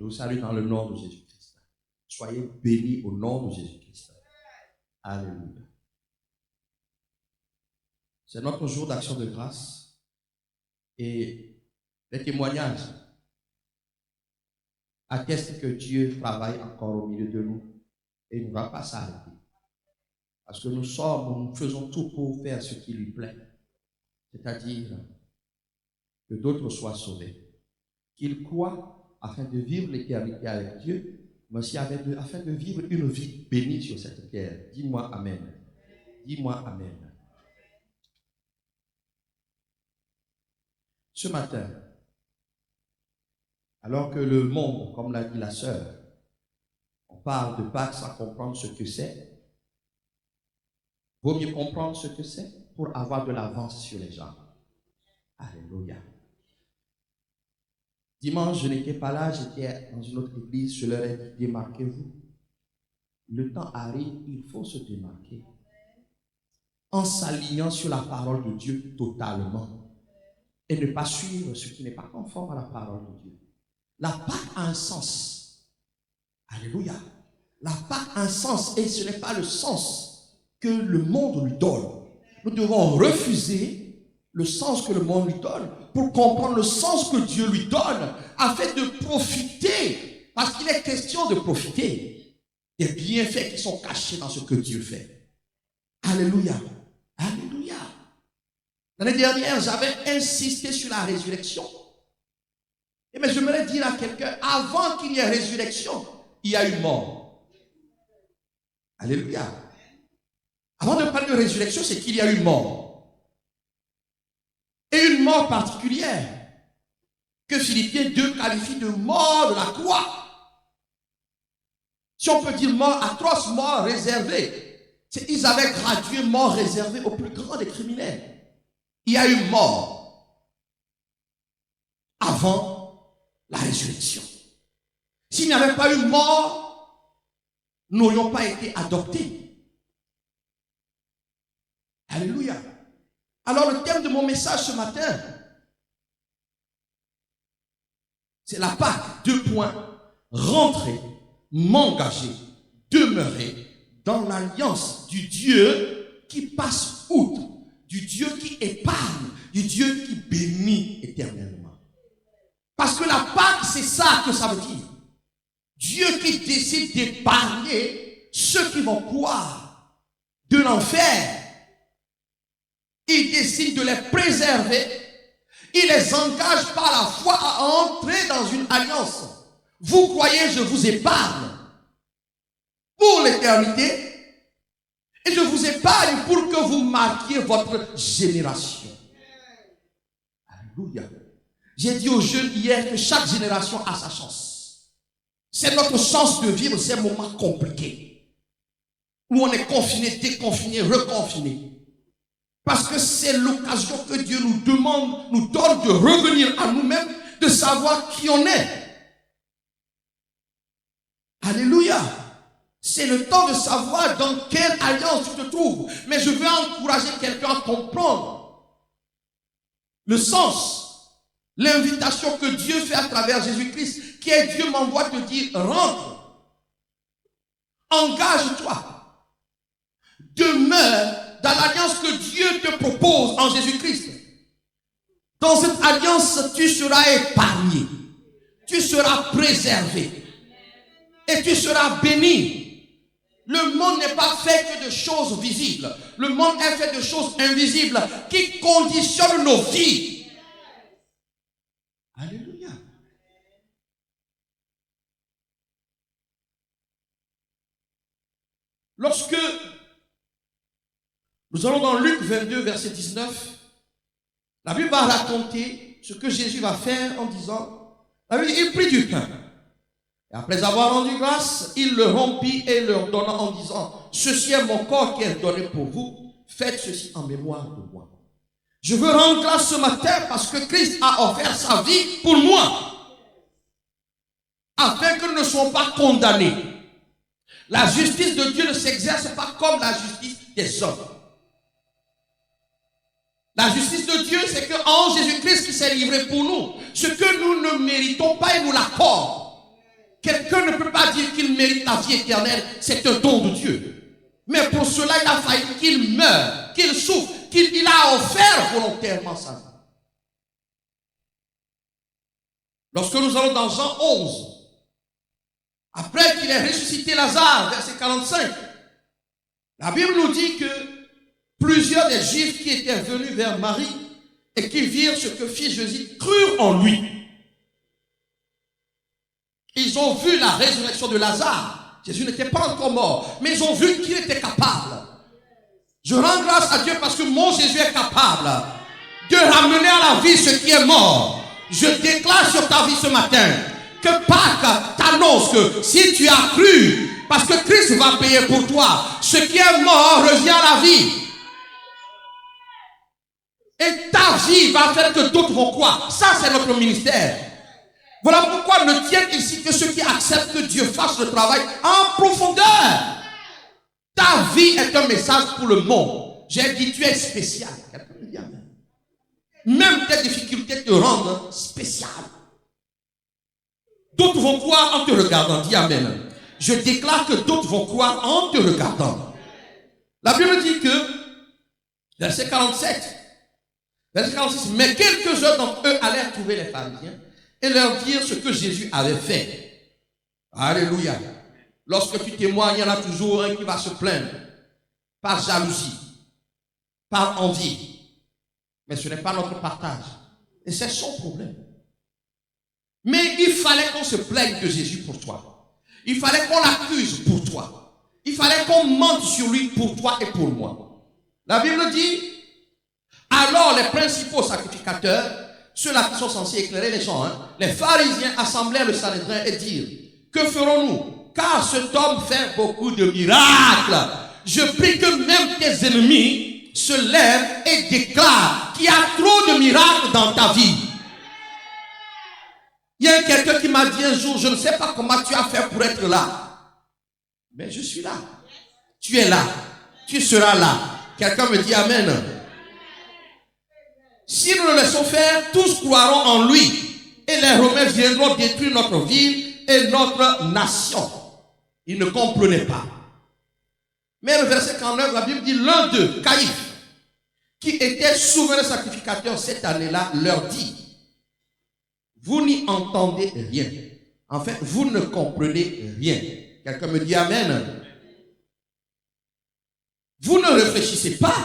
Je vous salue dans le nom de Jésus-Christ. Soyez bénis au nom de Jésus-Christ. Alléluia. C'est notre jour d'action de grâce et les témoignages attestent que Dieu travaille encore au milieu de nous et il ne va pas s'arrêter. Parce que nous faisons tout pour faire ce qui lui plaît, c'est-à-dire que d'autres soient sauvés, qu'ils croient afin de vivre l'éternité avec Dieu, mais aussi afin de vivre une vie bénie sur cette terre. Dis-moi Amen. Dis-moi Amen. Ce matin, alors que le monde, comme l'a dit la sœur, on parle de Pâques sans comprendre ce que c'est, vaut mieux comprendre ce que c'est pour avoir de l'avance sur les gens. Alléluia. Dimanche, je n'étais pas là, j'étais dans une autre église, je leur ai dit, démarquez-vous. Le temps arrive, il faut se démarquer. En s'alignant sur la parole de Dieu totalement. Et ne pas suivre ce qui n'est pas conforme à la parole de Dieu. La Pâque a un sens. Alléluia. La Pâque a un sens et ce n'est pas le sens que le monde lui donne. Nous devons refuser le sens que le monde lui donne pour comprendre le sens que Dieu lui donne afin de profiter, parce qu'il est question de profiter des bienfaits qui sont cachés dans ce que Dieu fait. Alléluia. Alléluia. L'année dernière, j'avais insisté sur la résurrection. Mais j'aimerais dire à quelqu'un, avant qu'il y ait résurrection, il y a une mort. Alléluia. Avant de parler de résurrection, c'est qu'il y a une mort. Et une mort particulière, que Philippiens 2 qualifie de mort de la croix. Si on peut dire mort atroce, mort réservée. Ils avaient gradué mort réservée au plus grand des criminels. Il y a eu mort avant la résurrection. S'il n'y avait pas eu mort, nous n'aurions pas été adoptés. Alléluia. Alors le thème de mon message ce matin, c'est la Pâque. 2 points. Rentrer, m'engager, demeurer dans l'alliance du Dieu qui passe outre. Du Dieu qui épargne, du Dieu qui bénit éternellement. Parce que la Pâque, c'est ça que ça veut dire. Dieu qui décide d'épargner ceux qui vont croire de l'enfer. Il décide de les préserver. Il les engage par la foi à entrer dans une alliance. Vous croyez, je vous épargne pour l'éternité. Et je vous épargne pour que vous marquiez votre génération. Alléluia. J'ai dit aux jeunes hier que chaque génération a sa chance. C'est notre chance de vivre ces moments compliqués. Où on est confiné, déconfiné, reconfiné. Parce que c'est l'occasion que Dieu nous demande, nous donne de revenir à nous-mêmes, de savoir qui on est. Alléluia. C'est le temps de savoir dans quelle alliance tu te trouves. Mais je veux encourager quelqu'un à comprendre le sens, l'invitation que Dieu fait à travers Jésus-Christ, qui est Dieu m'envoie te dire, rentre, engage-toi, demeure dans l'alliance que Dieu te propose en Jésus-Christ. Dans cette alliance, tu seras épargné, tu seras préservé et tu seras béni. Le monde n'est pas fait que de choses visibles. Le monde est fait de choses invisibles qui conditionnent nos vies. Alléluia. Lorsque nous allons dans Luc 22, verset 19, la Bible va raconter ce que Jésus va faire en disant, la Bible dit, il prit du pain. Et après avoir rendu grâce, il le rompit et leur donna en disant, ceci est mon corps qui est donné pour vous, faites ceci en mémoire de moi. Je veux rendre grâce ce matin parce que Christ a offert sa vie pour moi, afin que nous ne soyons pas condamnés. La justice de Dieu ne s'exerce pas comme la justice des hommes. La justice de Dieu, c'est qu'en Jésus-Christ qui s'est livré pour nous, ce que nous ne méritons pas, il nous l'accorde. Quelqu'un ne peut pas dire qu'il mérite la vie éternelle, c'est un don de Dieu. Mais pour cela, il a fallu qu'il meure, qu'il souffre, qu'il a offert volontairement sa vie. Lorsque nous allons dans Jean 11, après qu'il ait ressuscité Lazare, verset 45, la Bible nous dit que plusieurs des Juifs qui étaient venus vers Marie et qui virent ce que fit Jésus crurent en lui. Ils ont vu la résurrection de Lazare. Jésus n'était pas encore mort, mais ils ont vu qu'il était capable. Je rends grâce à Dieu parce que mon Jésus est capable de ramener à la vie ce qui est mort. Je déclare sur ta vie ce matin que Pâques t'annonce que si tu as cru, parce que Christ va payer pour toi, ce qui est mort revient à la vie. Et ta vie va faire que d'autres vont croire. Ça, c'est notre ministère. Voilà pourquoi ne tiennent ici que ceux qui acceptent que Dieu fasse le travail en profondeur. Ta vie est un message pour le monde. J'ai dit, tu es spécial. Même tes difficultés te rendent spécial. D'autres vont croire en te regardant. Dis Amen. Je déclare que d'autres vont croire en te regardant. La Bible dit que, verset 47, verset 46, mais quelques-uns d'entre eux allèrent trouver les pharisiens et leur dire ce que Jésus avait fait. Alléluia. Lorsque tu témoignes, il y en a toujours un qui va se plaindre par jalousie, par envie. Mais ce n'est pas notre partage. Et c'est son problème. Mais il fallait qu'on se plaigne de Jésus pour toi. Il fallait qu'on l'accuse pour toi. Il fallait qu'on mente sur lui pour toi et pour moi. La Bible dit, alors les principaux sacrificateurs, ceux-là qui sont censés éclairer les gens, les pharisiens assemblèrent le Sanhédrin et dirent, que ferons-nous? Car cet homme fait beaucoup de miracles. Je prie que même tes ennemis se lèvent et déclarent qu'il y a trop de miracles dans ta vie. Il y a quelqu'un qui m'a dit un jour, je ne sais pas comment tu as fait pour être là. Mais je suis là. Tu es là. Tu seras là. Quelqu'un me dit Amen. Si nous le laissons faire, tous croiront en lui. Et les Romains viendront détruire notre ville et notre nation. Ils ne comprenaient pas. Mais le verset 49, la Bible dit, l'un d'eux, Caïphe, qui était souverain sacrificateur cette année-là, leur dit, vous n'y entendez rien. En fait, vous ne comprenez rien. Quelqu'un me dit Amen. Vous ne réfléchissez pas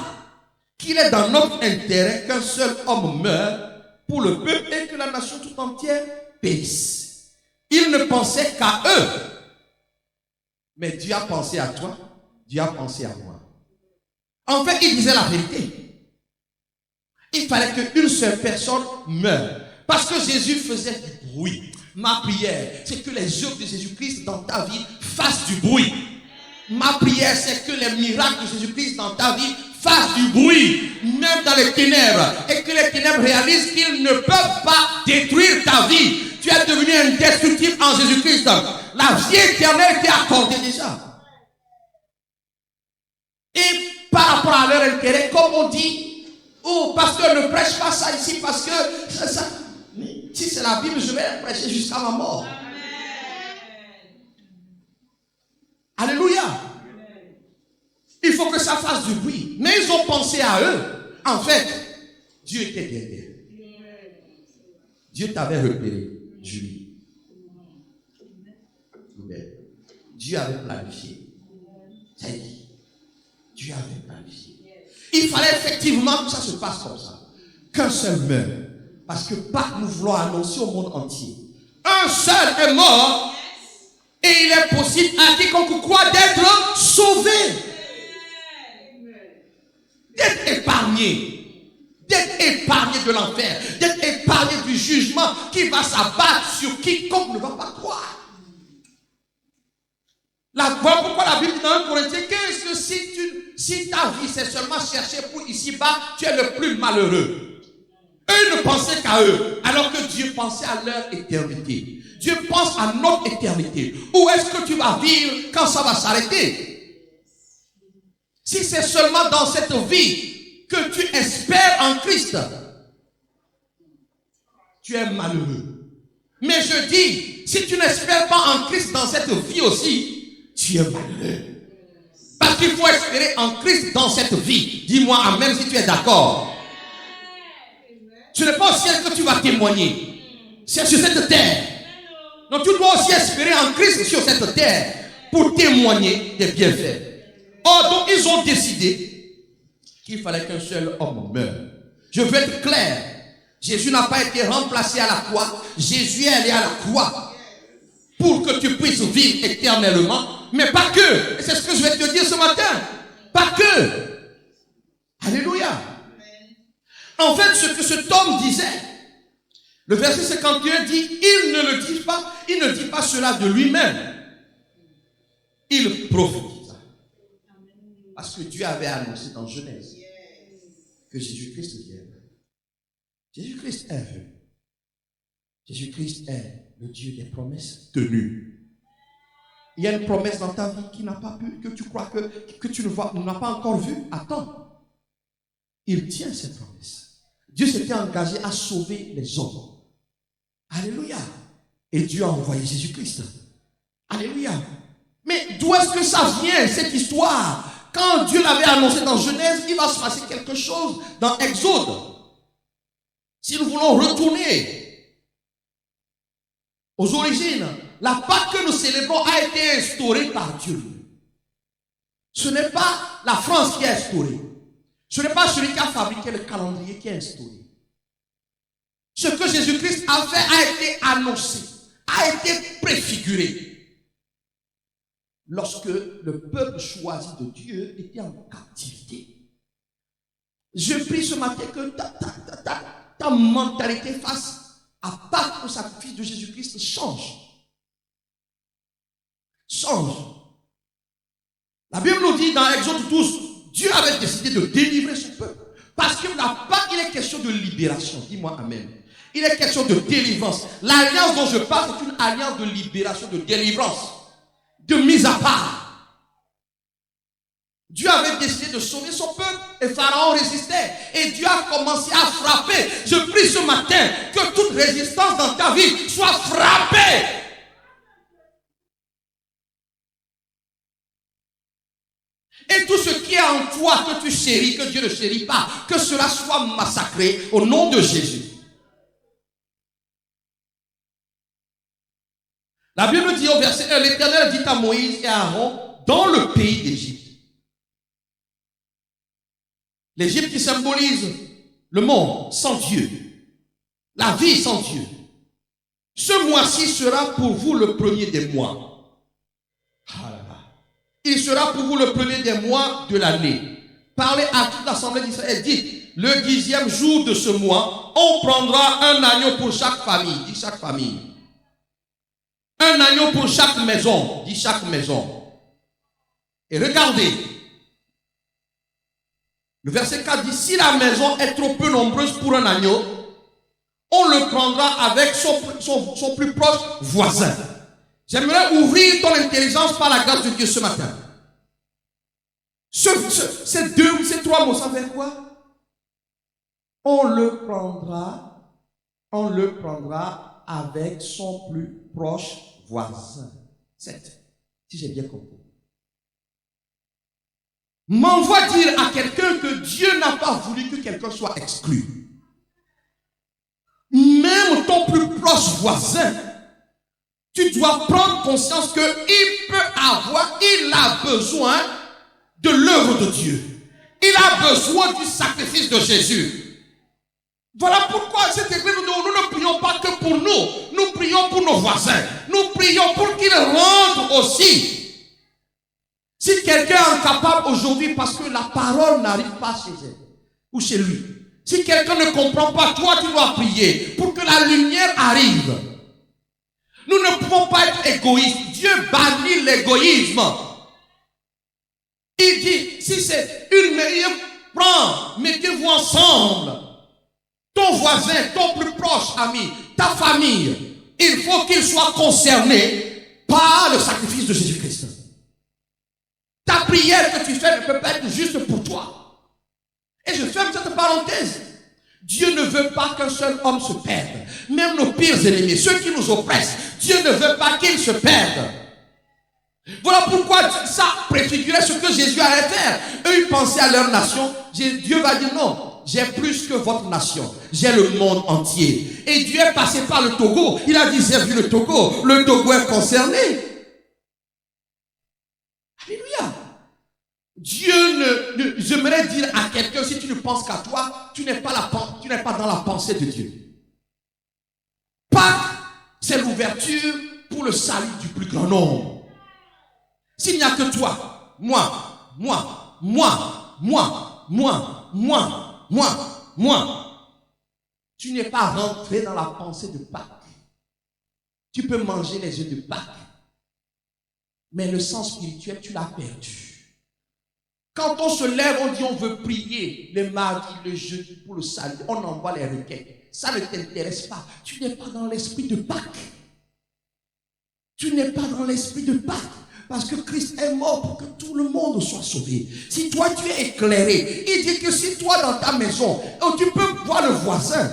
qu'il est dans notre intérêt qu'un seul homme meure pour le peuple et que la nation tout entière périsse. Ils ne pensaient qu'à eux. Mais Dieu a pensé à toi, Dieu a pensé à moi. En fait, il disait la vérité. Il fallait qu'une seule personne meure. Parce que Jésus faisait du bruit. Ma prière, c'est que les œuvres de Jésus-Christ dans ta vie fassent du bruit. Ma prière, c'est que les miracles de Jésus-Christ dans ta vie fassent du bruit, même dans les ténèbres. Et que les ténèbres réalisent qu'ils ne peuvent pas détruire ta vie. Tu es devenu indestructible en Jésus-Christ. La vie éternelle t'est accordée déjà. Et par rapport à leur intérêt, comme on dit, oh, pasteur, ne prêche pas ça ici parce que ça, si c'est la Bible, je vais prêcher jusqu'à ma mort. Alléluia. Il faut que ça fasse du bruit. Mais ils ont pensé à eux. En fait, Dieu était derrière. Dieu t'avait repéré, Julie. Dieu avait planifié. Ça y est. Dieu avait planifié. Il fallait effectivement que ça se passe comme ça. Qu'un seul meure. Parce que Pâques, nous voulons annoncer au monde entier. Un seul est mort. Et il est possible à quiconque croit d'être sauvé. D'être épargné. D'être épargné de l'enfer. D'être épargné du jugement qui va s'abattre sur quiconque ne va pas croire. Voilà pourquoi la Bible dit dans 1 Corinthiens 15 que si ta vie c'est seulement chercher pour ici-bas, tu es le plus malheureux. Eux ne pensaient qu'à eux, alors que Dieu pensait à leur éternité. Dieu pense à notre éternité. Où est-ce que tu vas vivre quand ça va s'arrêter? Si c'est seulement dans cette vie que tu espères en Christ, tu es malheureux. Mais je dis, si tu n'espères pas en Christ dans cette vie aussi, tu es malheureux. Parce qu'il faut espérer en Christ dans cette vie. Dis-moi amen si tu es d'accord. Ce n'est pas au ciel que tu vas témoigner. C'est sur cette terre. Donc tu dois aussi espérer en Christ sur cette terre pour témoigner des bienfaits. Or, donc ils ont décidé qu'il fallait qu'un seul homme meure. Je veux être clair. Jésus n'a pas été remplacé à la croix. Jésus est allé à la croix pour que tu puisses vivre éternellement. Mais pas que. Et c'est ce que je vais te dire ce matin. Pas que. Alléluia. En fait, ce que cet homme disait, le verset 51 dit, il ne dit pas cela de lui-même. Il prophétisa. Parce que Dieu avait annoncé dans Genèse que Jésus-Christ vienne. Jésus-Christ est venu. Jésus-Christ est le Dieu des promesses tenues. Il y a une promesse dans ta vie qui n'a pas pu, que tu crois que tu n'as pas encore vu. Attends. Il tient cette promesse. Dieu s'était engagé à sauver les hommes. Alléluia. Et Dieu a envoyé Jésus-Christ. Alléluia. Mais d'où est-ce que ça vient, cette histoire? Quand Dieu l'avait annoncé dans Genèse, il va se passer quelque chose dans Exode. Si nous voulons retourner aux origines, la Pâque que nous célébrons a été instaurée par Dieu. Ce n'est pas la France qui a instauré. Ce n'est pas celui qui a fabriqué le calendrier qui a instauré. Ce que Jésus-Christ a fait a été annoncé, a été préfiguré. Lorsque le peuple choisi de Dieu était en captivité. Je prie ce matin que ta mentalité face à Pâques au sacrifice de Jésus-Christ change. Change. La Bible nous dit dans Exode 12, Dieu avait décidé de délivrer son peuple. Parce que la Pâque, il est question de libération. Dis-moi amen. Il est question de délivrance. L'alliance dont je parle, c'est une alliance de libération, de délivrance, de mise à part. Dieu avait décidé de sauver son peuple et Pharaon résistait. Et Dieu a commencé à frapper. Je prie ce matin que toute résistance dans ta vie soit frappée. Et tout ce qui est en toi que tu chéris, que Dieu ne chérit pas, que cela soit massacré au nom de Jésus. La Bible dit au verset 1, l'Éternel dit à Moïse et à Aaron dans le pays d'Égypte. L'Égypte qui symbolise le monde sans Dieu, la vie sans Dieu. Ce mois-ci sera pour vous le premier des mois. Il sera pour vous le premier des mois de l'année. Parlez à toute l'assemblée d'Israël. Dites, le 10e jour de ce mois, on prendra un agneau pour chaque famille. Dit chaque famille. Un agneau pour chaque maison. Dit chaque maison. Et regardez. Le verset 4 dit, si la maison est trop peu nombreuse pour un agneau, on le prendra avec son plus proche voisin. J'aimerais ouvrir ton intelligence par la grâce de Dieu ce matin. Ces trois mots, ça veut dire quoi? On le prendra avec son plus proche voisin. 7. Si j'ai bien compris. M'envoie dire à quelqu'un que Dieu n'a pas voulu que quelqu'un soit exclu. Même ton plus proche voisin, tu dois prendre conscience qu'il il a besoin de l'œuvre de Dieu. Il a besoin du sacrifice de Jésus. Voilà pourquoi cette église, nous ne prions pas que pour nous. Nous prions pour nos voisins. Nous prions pour qu'ils rendent aussi. Si quelqu'un est incapable aujourd'hui parce que la parole n'arrive pas chez elle ou chez lui. Si quelqu'un ne comprend pas, toi tu dois prier pour que la lumière arrive. Nous ne pouvons pas être égoïstes. Dieu bannit l'égoïsme. Il dit, si c'est une meilleure, mettez-vous ensemble. Ton voisin, ton plus proche ami, ta famille, il faut qu'il soit concerné par le sacrifice de Jésus-Christ. Ta prière que tu fais ne peut pas être juste pour toi. Et je ferme cette parenthèse. Dieu ne veut pas qu'un seul homme se perde. Même nos pires ennemis, ceux qui nous oppressent, Dieu ne veut pas qu'ils se perdent. Voilà pourquoi ça préfigurait ce que Jésus allait faire. Eux, ils pensaient à leur nation. Dieu va dire non, j'ai plus que votre nation. J'ai le monde entier. Et Dieu est passé par le Togo. Il a dit, j'ai vu le Togo. Le Togo est concerné. Alléluia. Dieu j'aimerais dire à quelqu'un, si tu ne penses qu'à toi, tu n'es pas dans la pensée de Dieu. Pâques, c'est l'ouverture pour le salut du plus grand nombre. S'il n'y a que toi, moi, tu n'es pas rentré dans la pensée de Pâques. Tu peux manger les œufs de Pâques, mais le sens spirituel, tu l'as perdu. Quand on se lève, on dit on veut prier le mardi, le jeudi pour le salut. On envoie les requêtes. Ça ne t'intéresse pas. Tu n'es pas dans l'esprit de Pâques. Tu n'es pas dans l'esprit de Pâques. Parce que Christ est mort pour que tout le monde soit sauvé. Si toi tu es éclairé, il dit que si toi dans ta maison, tu peux voir le voisin.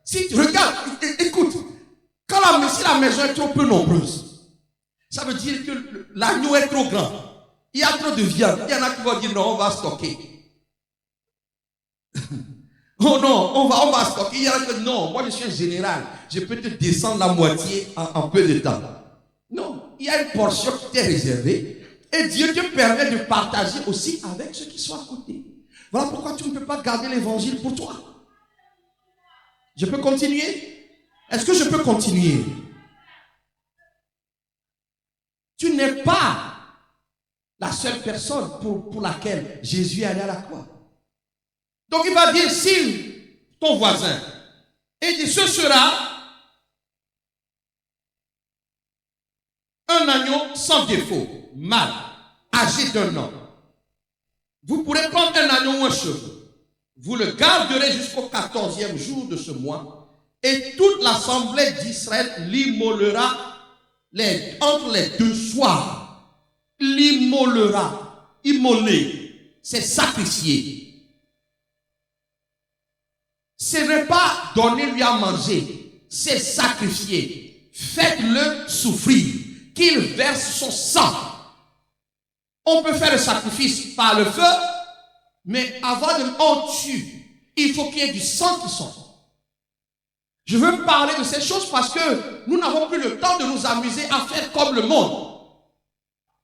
Si tu regardes, écoute, si la maison est trop peu nombreuse, ça veut dire que l'agneau est trop grand. Il y a trop de viande. Il y en a qui vont dire non, on va stocker. Oh non, on va stocker. Il y en a qui disent non, moi je suis un général. Je peux te descendre la moitié en peu de temps. Non, il y a une portion qui t'est réservée. Et Dieu te permet de partager aussi avec ceux qui sont à côté. Voilà pourquoi tu ne peux pas garder l'évangile pour toi. Je peux continuer? Est-ce que je peux continuer? Tu n'es pas la seule personne pour laquelle Jésus est allé à la croix. Donc il va dire, si ton voisin, et dit, ce sera un agneau sans défaut, mâle, âgé d'1 an. Vous pourrez prendre un agneau ou un chevreau. Vous le garderez jusqu'au 14e jour de ce mois, et toute l'assemblée d'Israël l'immolera entre les 2 soirs. L'immolera. Immoler, c'est sacrifier. Ce n'est pas donner lui à manger, c'est sacrifier. Faites-le souffrir, qu'il verse son sang. On peut faire le sacrifice par le feu, mais avant de on tue, il faut qu'il y ait du sang qui sort. Je veux parler de ces choses parce que nous n'avons plus le temps de nous amuser à faire comme le monde.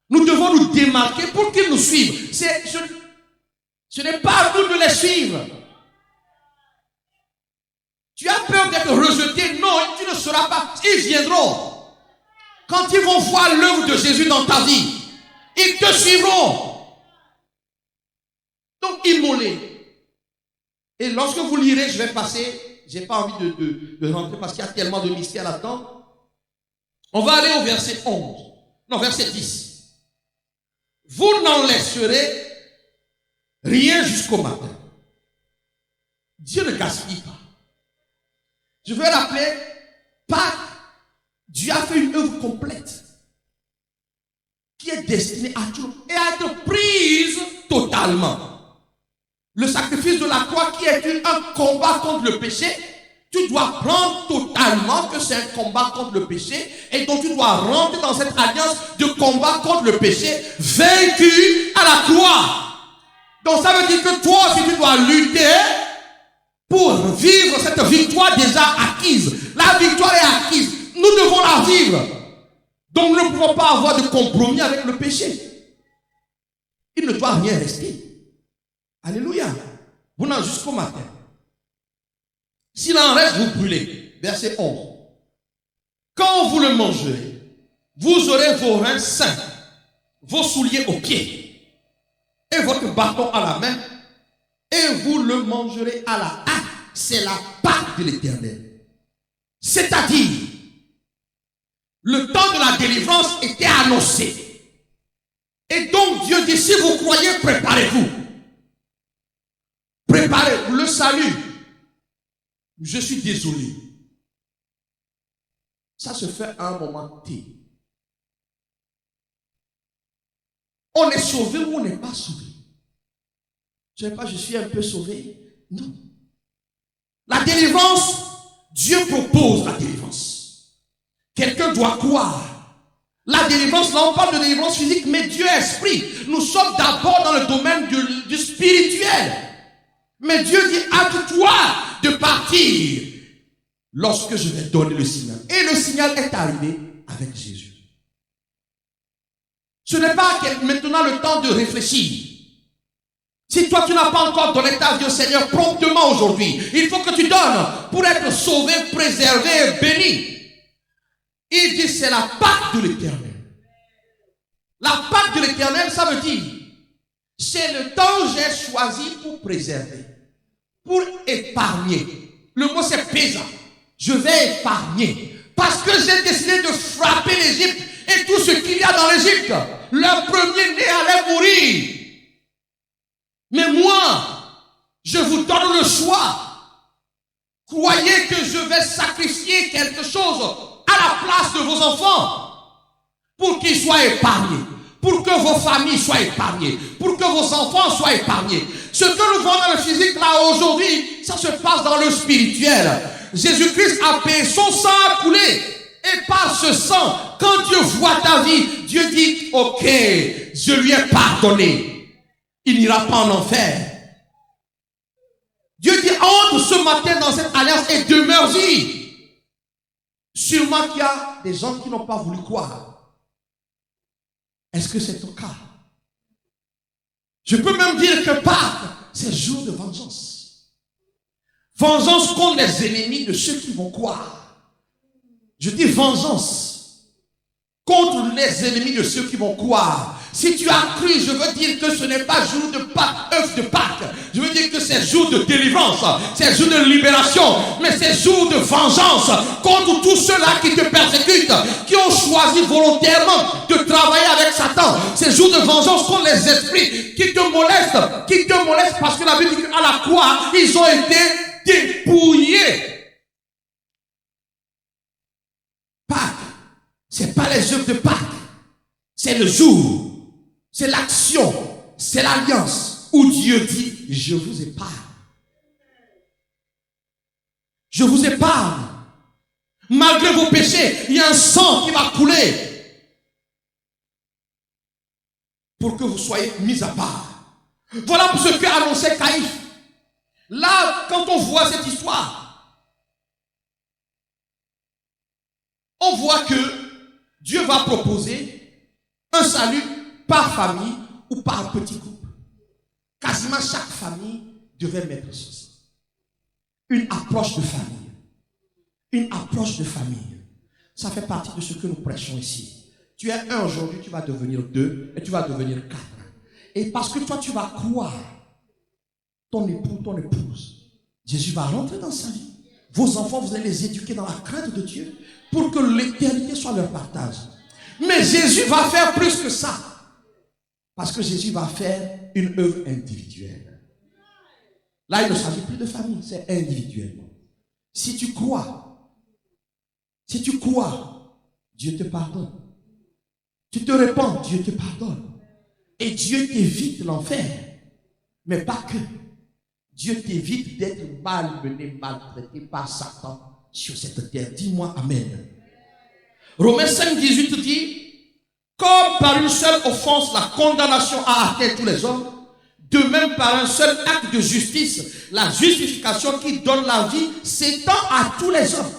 Nous devons nous démarquer pour qu'ils nous suivent. Ce n'est pas à nous de les suivre. Tu as peur d'être rejeté? Non, tu ne seras pas. Ils viendront. Quand ils vont voir l'œuvre de Jésus dans ta vie, ils te suivront. Donc, immoler. Et lorsque vous lirez, je vais passer, je n'ai pas envie de rentrer parce qu'il y a tellement de mystères là-dedans. On va aller au verset 11. Non, verset 10. Vous n'en laisserez rien jusqu'au matin. Dieu ne gaspille pas. Je veux rappeler, Pâques, Dieu a fait une œuvre complète qui est destinée à tout et à être prise totalement. Le sacrifice de la croix qui est un combat contre le péché, tu dois prendre totalement que c'est un combat contre le péché et donc tu dois rentrer dans cette alliance de combat contre le péché vaincu à la croix. Donc ça veut dire que toi aussi tu dois lutter pour vivre cette victoire déjà acquise. La victoire est acquise. Nous devons la vivre. Donc nous ne pouvons pas avoir de compromis avec le péché. Il ne doit rien rester. Alléluia. Vous n'en jusqu'au matin. S'il en reste, vous brûlez. Verset 11. Quand vous le mangerez, vous aurez vos reins sains, vos souliers aux pieds et votre bâton à la main, et vous le mangerez à la hâte. C'est la Pâque de l'Éternel. C'est-à-dire, le temps de la délivrance était annoncé. Et donc Dieu dit, si vous croyez, préparez-vous. Préparez-vous. Le salut, je suis désolé. Ça se fait à un moment T. On est sauvé ou on n'est pas sauvé? Je ne sais pas, je suis un peu sauvé. Non. La délivrance, Dieu propose la délivrance. Quelqu'un doit croire. La délivrance, là on parle de délivrance physique, mais Dieu est esprit. Nous sommes d'abord dans le domaine du spirituel. Mais Dieu dit, hâte-toi de partir lorsque je vais donner le signal. Et le signal est arrivé avec Jésus. Ce n'est pas maintenant le temps de réfléchir. Si toi tu n'as pas encore donné ta vie au Seigneur promptement aujourd'hui, il faut que tu donnes pour être sauvé, préservé et béni. Il dit c'est la Pâque de l'Éternel. La Pâque de l'Éternel, ça veut dire c'est le temps que j'ai choisi pour préserver, pour épargner. Le mot c'est pesant. Je vais épargner parce que j'ai décidé de frapper l'Égypte et tout ce qu'il y a dans l'Égypte. Le premier-né allait mourir. Mais moi, je vous donne le choix. Croyez que je vais sacrifier quelque chose à la place de vos enfants pour qu'ils soient épargnés, pour que vos familles soient épargnées, pour que vos enfants soient épargnés. Ce que nous voyons dans le physique là aujourd'hui, ça se passe dans le spirituel. Jésus-Christ a payé, son sang a coulé. Et par ce sang, quand Dieu voit ta vie, Dieu dit, ok, je lui ai pardonné. Il n'ira pas en enfer. Dieu dit, entre ce matin dans cette alliance et demeure-y. Sûrement qu'il y a des gens qui n'ont pas voulu croire. Est-ce que c'est ton cas? Je peux même dire que Pâques, c'est jour de vengeance. Vengeance contre les ennemis de ceux qui vont croire. Je dis vengeance contre les ennemis de ceux qui vont croire. Si tu as cru, je veux dire que ce n'est pas jour de Pâques, œuf de Pâques. Je veux dire que c'est jour de délivrance, c'est jour de libération, mais c'est jour de vengeance contre tous ceux-là qui te persécutent, qui ont choisi volontairement de travailler avec Satan. C'est jour de vengeance contre les esprits qui te molestent parce que la Bible dit qu'à la croix, ils ont été dépouillés. Pâques, c'est pas les œuvres de Pâques, c'est le jour. C'est l'action, c'est l'alliance où Dieu dit, je vous épargne. Je vous épargne. Malgré vos péchés, il y a un sang qui va couler pour que vous soyez mis à part. Voilà pour ce qu'a annoncé Caïphe. Là, quand on voit cette histoire, on voit que Dieu va proposer un salut par famille ou par petit groupe. Quasiment chaque famille devait mettre ceci. Une approche de famille. Une approche de famille. Ça fait partie de ce que nous prêchons ici. Tu es un aujourd'hui, tu vas devenir deux et tu vas devenir quatre. Et parce que toi, tu vas croire ton époux, ton épouse, Jésus va rentrer dans sa vie. Vos enfants, vous allez les éduquer dans la crainte de Dieu pour que l'éternité soit leur partage. Mais Jésus va faire plus que ça. Parce que Jésus va faire une œuvre individuelle. Là, il ne s'agit plus de famille, c'est individuellement. Si tu crois, Dieu te pardonne. Tu te répands, Dieu te pardonne. Et Dieu t'évite l'enfer. Mais pas que. Dieu t'évite d'être malmené, maltraité par Satan sur cette terre. Dis-moi Amen. Romains 5, 18 dit, comme par une seule offense, la condamnation a atteint tous les hommes, de même par un seul acte de justice, la justification qui donne la vie s'étend à tous les hommes.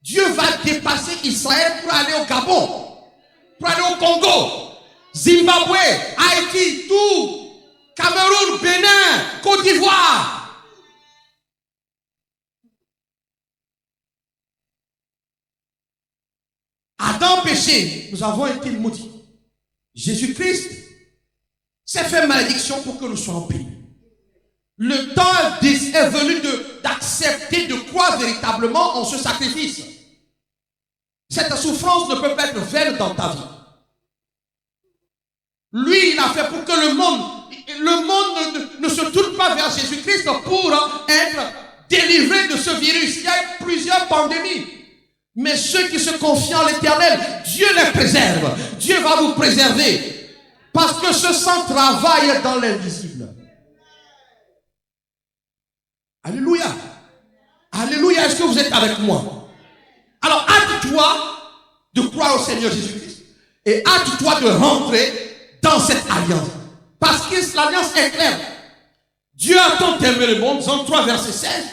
Dieu va dépasser Israël pour aller au Gabon, pour aller au Congo, Zimbabwe, Haïti, tout, Cameroun, Bénin, Côte d'Ivoire. Adam péché, nous avons été maudits. Jésus-Christ s'est fait malédiction pour que nous soyons bénis. Le temps est venu d'accepter de croire véritablement en ce sacrifice. Cette souffrance ne peut pas être vaine dans ta vie. Lui, il a fait pour que le monde ne se tourne pas vers Jésus-Christ pour être délivré de ce virus. Il y a plusieurs pandémies. Mais ceux qui se confient en l'Éternel, Dieu les préserve. Dieu va vous préserver. Parce que ce sang travaille dans l'invisible. Alléluia. Alléluia, est-ce que vous êtes avec moi? Alors, hâte-toi de croire au Seigneur Jésus-Christ et hâte-toi de rentrer dans cette alliance. Parce que l'alliance est claire. Dieu a tant aimé le monde, Jean 3, verset 16,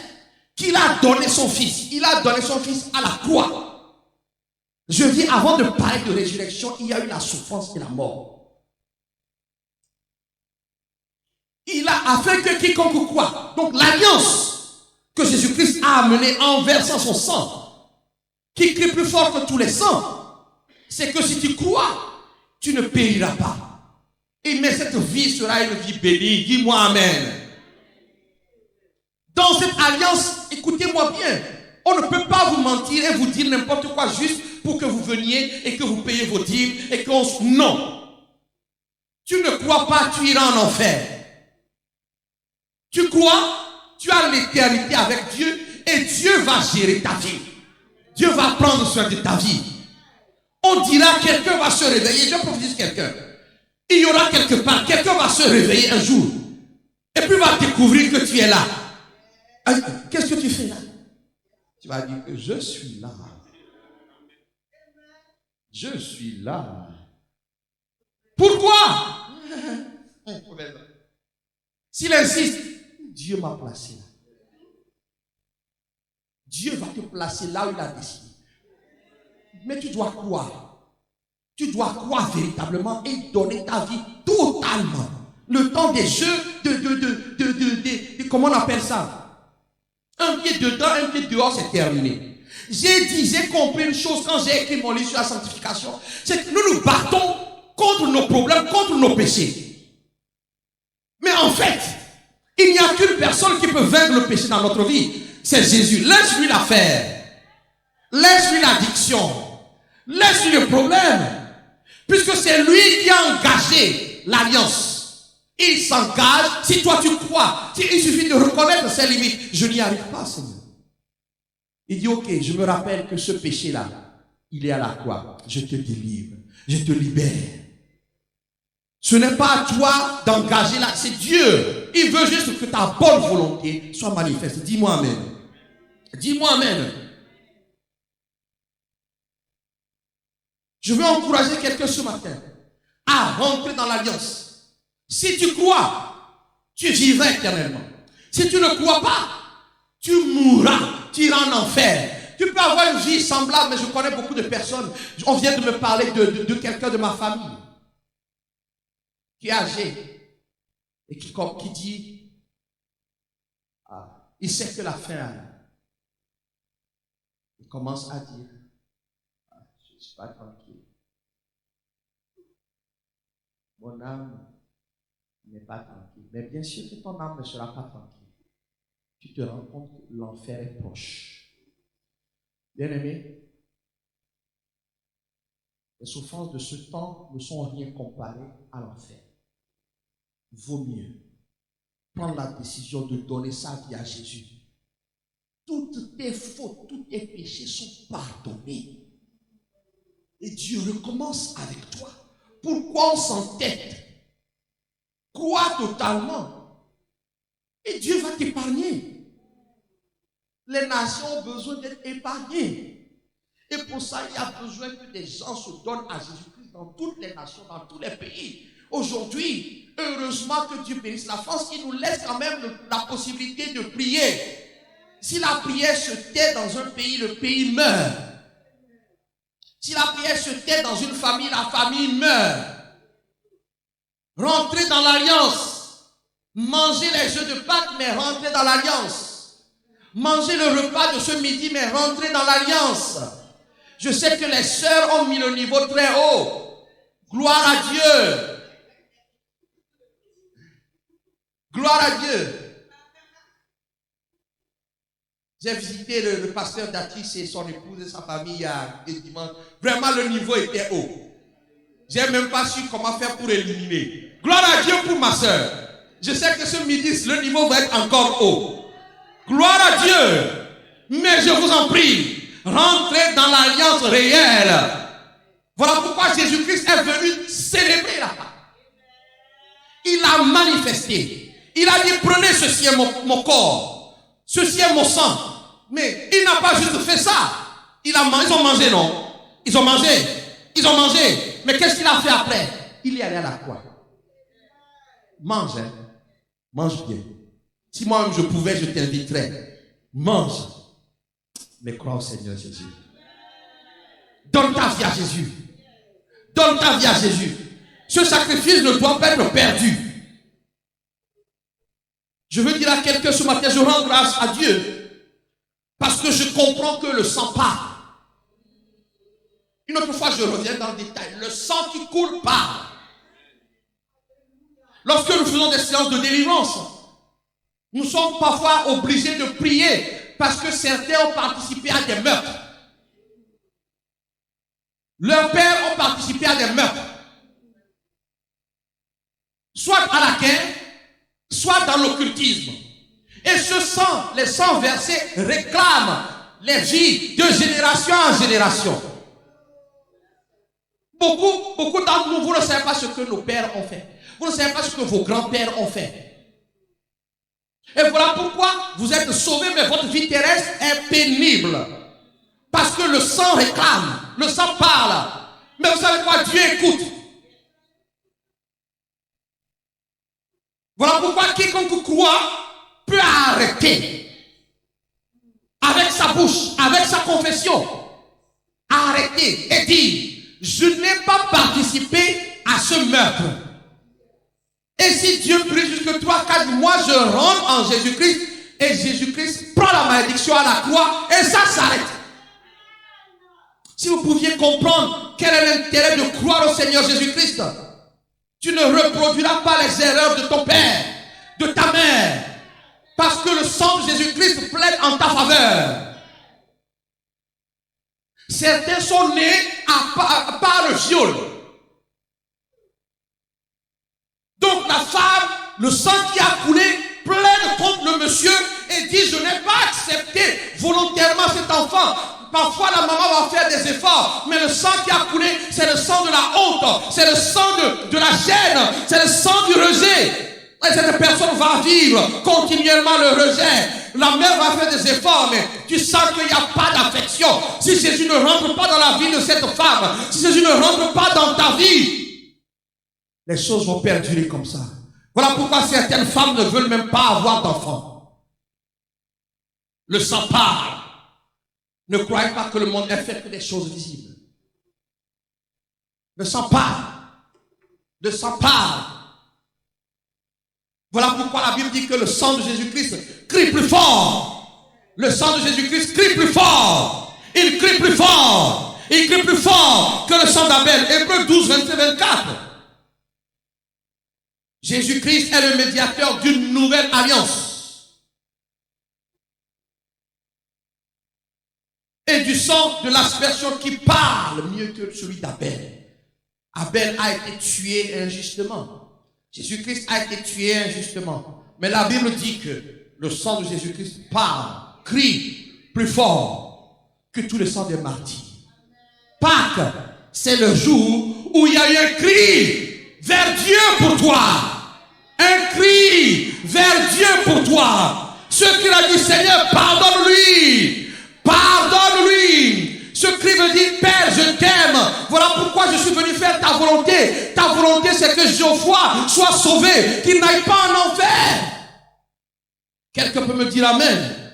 qu'il a donné son Fils. Il a donné son Fils à la croix. Je dis, avant de parler de résurrection, il y a eu la souffrance et la mort. Il a afin que quiconque croit. Donc l'alliance que Jésus-Christ a amenée en versant son sang, qui crie plus fort que tous les sangs, c'est que si tu crois, tu ne périras pas. Et mais cette vie sera une vie bénie. Dis-moi amen. Dans cette alliance, écoutez-moi bien, on ne peut pas vous mentir et vous dire n'importe quoi juste pour que vous veniez et que vous payiez vos dîmes et qu'on... Non. Tu ne crois pas, tu iras en enfer. Tu crois, tu as l'éternité avec Dieu et Dieu va gérer ta vie. Dieu va prendre soin de ta vie. On dira, quelqu'un va se réveiller, je prophétise quelqu'un. Il y aura quelque part, quelqu'un va se réveiller un jour et puis va découvrir que tu es là. Qu'est-ce que tu fais là? Tu vas dire que je suis là. Je suis là. Pourquoi? S'il insiste, Dieu m'a placé là. Dieu va te placer là où il a décidé. Mais tu dois croire. Tu dois croire véritablement et donner ta vie totalement. Le temps des jeux, comment on appelle ça? Un pied dedans, un pied dehors, c'est terminé. J'ai compris une chose quand j'ai écrit mon livre sur la sanctification, c'est que nous nous battons contre nos problèmes, contre nos péchés. Mais en fait, il n'y a qu'une personne qui peut vaincre le péché dans notre vie, c'est Jésus. Laisse-lui la faire. Laisse-lui l'addiction. Laisse-lui le problème. Puisque c'est lui qui a engagé l'alliance. Il s'engage. Si toi tu crois, il suffit de reconnaître ses limites. Je n'y arrive pas, Seigneur. Il dit, ok, je me rappelle que ce péché-là, il est à la croix. Je te délivre. Je te libère. Ce n'est pas à toi d'engager là, c'est Dieu. Il veut juste que ta bonne volonté soit manifeste. Dis-moi amen. Dis-moi amen. Je veux encourager quelqu'un ce matin à rentrer dans l'alliance. Si tu crois, tu vivras éternellement. Si tu ne crois pas, tu mourras, tu iras en enfer. Tu peux avoir une vie semblable, mais je connais beaucoup de personnes. On vient de me parler de quelqu'un de ma famille qui est âgé et qui dit, il sait que la fin arrive. Il commence à dire, je ne suis pas tranquille. Mon âme n'est pas tranquille. Mais bien sûr que ton âme ne sera pas tranquille. Tu te rends compte que l'enfer est proche. Bien-aimé, les souffrances de ce temps ne sont rien comparées à l'enfer. Vaut mieux prendre la décision de donner sa vie à Jésus. Toutes tes fautes, tous tes péchés sont pardonnés. Et Dieu recommence avec toi. Pourquoi on s'entête? Crois totalement. Et Dieu va t'épargner. Les nations ont besoin d'être épargnées. Et pour ça, il y a besoin que des gens se donnent à Jésus-Christ dans toutes les nations, dans tous les pays. Aujourd'hui, heureusement que Dieu bénisse la France, il nous laisse quand même la possibilité de prier. Si la prière se tait dans un pays, le pays meurt. Si la prière se tait dans une famille, la famille meurt. Rentrez dans l'alliance. Mangez les œufs de Pâques, mais rentrez dans l'alliance. Mangez le repas de ce midi, mais rentrez dans l'alliance. Je sais que les sœurs ont mis le niveau très haut. Gloire à Dieu. Gloire à Dieu. J'ai visité le pasteur Datis et son épouse et sa famille il y a des dimanches. Vraiment, le niveau était haut. J'ai même pas su comment faire pour éliminer. Gloire à Dieu pour ma soeur. Je sais que ce midi, le niveau va être encore haut. Gloire à Dieu. Mais je vous en prie, rentrez dans l'alliance réelle. Voilà pourquoi Jésus-Christ est venu célébrer la Pâque. Il a manifesté. Il a dit, prenez ceci est mon corps. Ceci est mon sang. Mais il n'a pas juste fait ça. Ils ont mangé, non? Ils ont mangé. Mais qu'est-ce qu'il a fait après? Il est allé à la croix. Mange, hein? Mange bien. Si moi-même je pouvais, je t'inviterais. Mange. Mais crois au Seigneur Jésus. Donne ta vie à Jésus. Donne ta vie à Jésus. Ce sacrifice ne doit pas être perdu. Je veux dire à quelqu'un ce matin, je rends grâce à Dieu parce que je comprends que le sang part. Une autre fois, je reviens dans le détail. Le sang qui coule part. Lorsque nous faisons des séances de délivrance, nous sommes parfois obligés de prier parce que certains ont participé à des meurtres. Leurs pères ont participé à des meurtres. Soit à la guerre, soit dans l'occultisme. Et ce sang, les sangs versés réclament les vies de génération en génération. Beaucoup d'entre nous, vous ne savez pas ce que nos pères ont fait. Vous ne savez pas ce que vos grands-pères ont fait. Et voilà pourquoi vous êtes sauvés, mais votre vie terrestre est pénible. Parce que le sang réclame, le sang parle. Mais vous savez quoi? Dieu écoute. Voilà pourquoi quiconque croit peut arrêter. Avec sa bouche, avec sa confession. Arrêter et dire, je n'ai pas participé à ce meurtre. Et si Dieu prie jusque 3-4 mois, je rentre en Jésus-Christ et Jésus-Christ prend la malédiction à la croix et ça s'arrête. Si vous pouviez comprendre quel est l'intérêt de croire au Seigneur Jésus-Christ, tu ne reproduiras pas les erreurs de ton père, de ta mère, parce que le sang de Jésus-Christ plaide en ta faveur. Certains sont nés par le viol. Donc la femme, le sang qui a coulé, plaide contre le monsieur et dit, je n'ai pas accepté volontairement cet enfant. Parfois la maman va faire des efforts, mais le sang qui a coulé, c'est le sang de la honte, c'est le sang de la gêne, c'est le sang du rejet. Et cette personne va vivre continuellement le rejet. La mère va faire des efforts, mais tu sens qu'il n'y a pas d'affection. Si Jésus ne rentre pas dans la vie de cette femme, si Jésus ne rentre pas dans ta vie, les choses vont perdurer comme ça. Voilà pourquoi certaines femmes ne veulent même pas avoir d'enfants. Le sang parle. Ne croyez pas que le monde est fait que des choses visibles. Le sang parle. Le sang parle. Voilà pourquoi la Bible dit que le sang de Jésus-Christ crie plus fort. Le sang de Jésus-Christ crie plus fort. Il crie plus fort. Il crie plus fort que le sang d'Abel. Hébreux 12, 27-24. Jésus-Christ est le médiateur d'une nouvelle alliance. Et du sang de l'aspersion qui parle mieux que celui d'Abel. Abel a été tué injustement. Jésus-Christ a été tué injustement. Mais la Bible dit que le sang de Jésus-Christ parle, crie plus fort que tout le sang des martyrs. Pâques, c'est le jour où il y a eu un cri vers Dieu pour toi. Un cri vers Dieu pour toi. Ce qu'il a dit, Seigneur, pardonne-lui. Pardonne-lui. Ce cri veut dire, Père, je t'aime. Voilà pourquoi je suis venu faire ta volonté. Ta volonté, c'est que Geoffroy soit sauvé, qu'il n'aille pas en enfer. Quelqu'un peut me dire amen.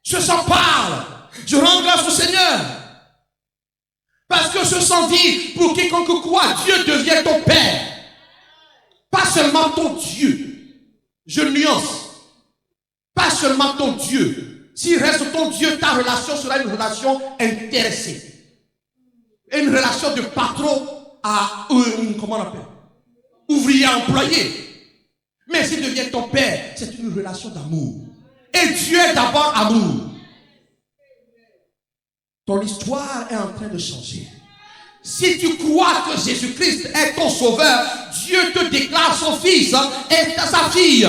Ce sang parle. Je rends grâce au Seigneur. Parce que ce sang dit, pour quiconque croit, Dieu devient ton Père. Pas seulement ton Dieu. Je nuance. Pas seulement ton Dieu. S'il reste ton Dieu, ta relation sera une relation intéressée. Une relation de patron à, comment on appelle? Ouvrier-employé. Mais s'il devient ton Père, c'est une relation d'amour. Et Dieu est d'abord amour. Ton histoire est en train de changer. Si tu crois que Jésus-Christ est ton sauveur, Dieu te déclare son fils et sa fille.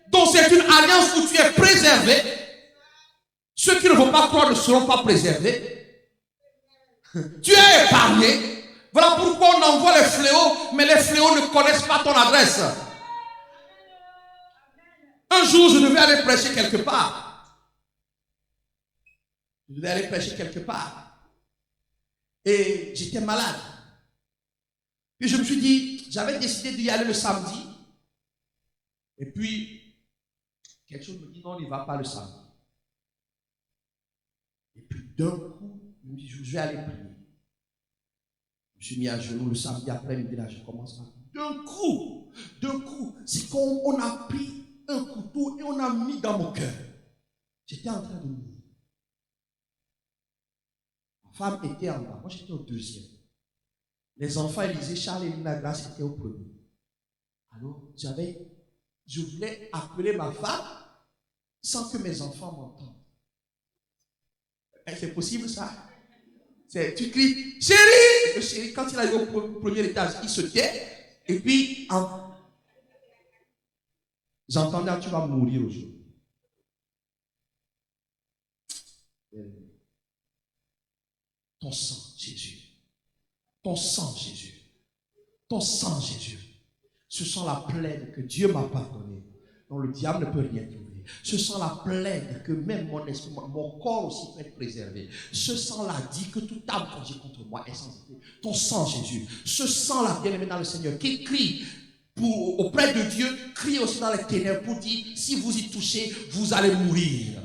Donc c'est une alliance où tu es préservé. Ceux qui ne vont pas croire ne seront pas préservés. Tu es épargné. Voilà pourquoi on envoie les fléaux, mais les fléaux ne connaissent pas ton adresse. Un jour, je devais aller prêcher quelque part. Je devais aller prêcher quelque part. Et j'étais malade. Puis je me suis dit, j'avais décidé d'y aller le samedi. Et puis, quelque chose me dit, non, on n'y va pas le samedi. Et puis d'un coup, je me dis, je vais aller prier. Je me suis mis à genoux le samedi après-midi, là, je commence à... D'un coup, c'est comme on a pris un couteau et on a mis dans mon cœur. J'étais en train de mourir. Ma femme était en bas, moi j'étais au deuxième. Les enfants, Élisée, Charles et Lina Grace étaient au premier. Alors, je voulais appeler ma femme sans que mes enfants m'entendent. C'est possible ça? Tu cries, chérie! Le chéri, quand il arrive au premier étage, il se tait. Et puis, j'entendais, tu vas mourir aujourd'hui. Ton sang, Jésus. Ton sang, Jésus. Ton sang, Jésus. Ce sont la plaide que Dieu m'a pardonnée, dont le diable ne peut rien trouver. Ce sang la plaide que même mon esprit, mon corps aussi peut être préservé. Ce sang-là dit que toute âme conduite contre moi est sans effet. Ton sang, Jésus. Ce sang-là, bien-aimé dans le Seigneur, qui crie auprès de Dieu, crie aussi dans les ténèbres pour dire, si vous y touchez, vous allez mourir.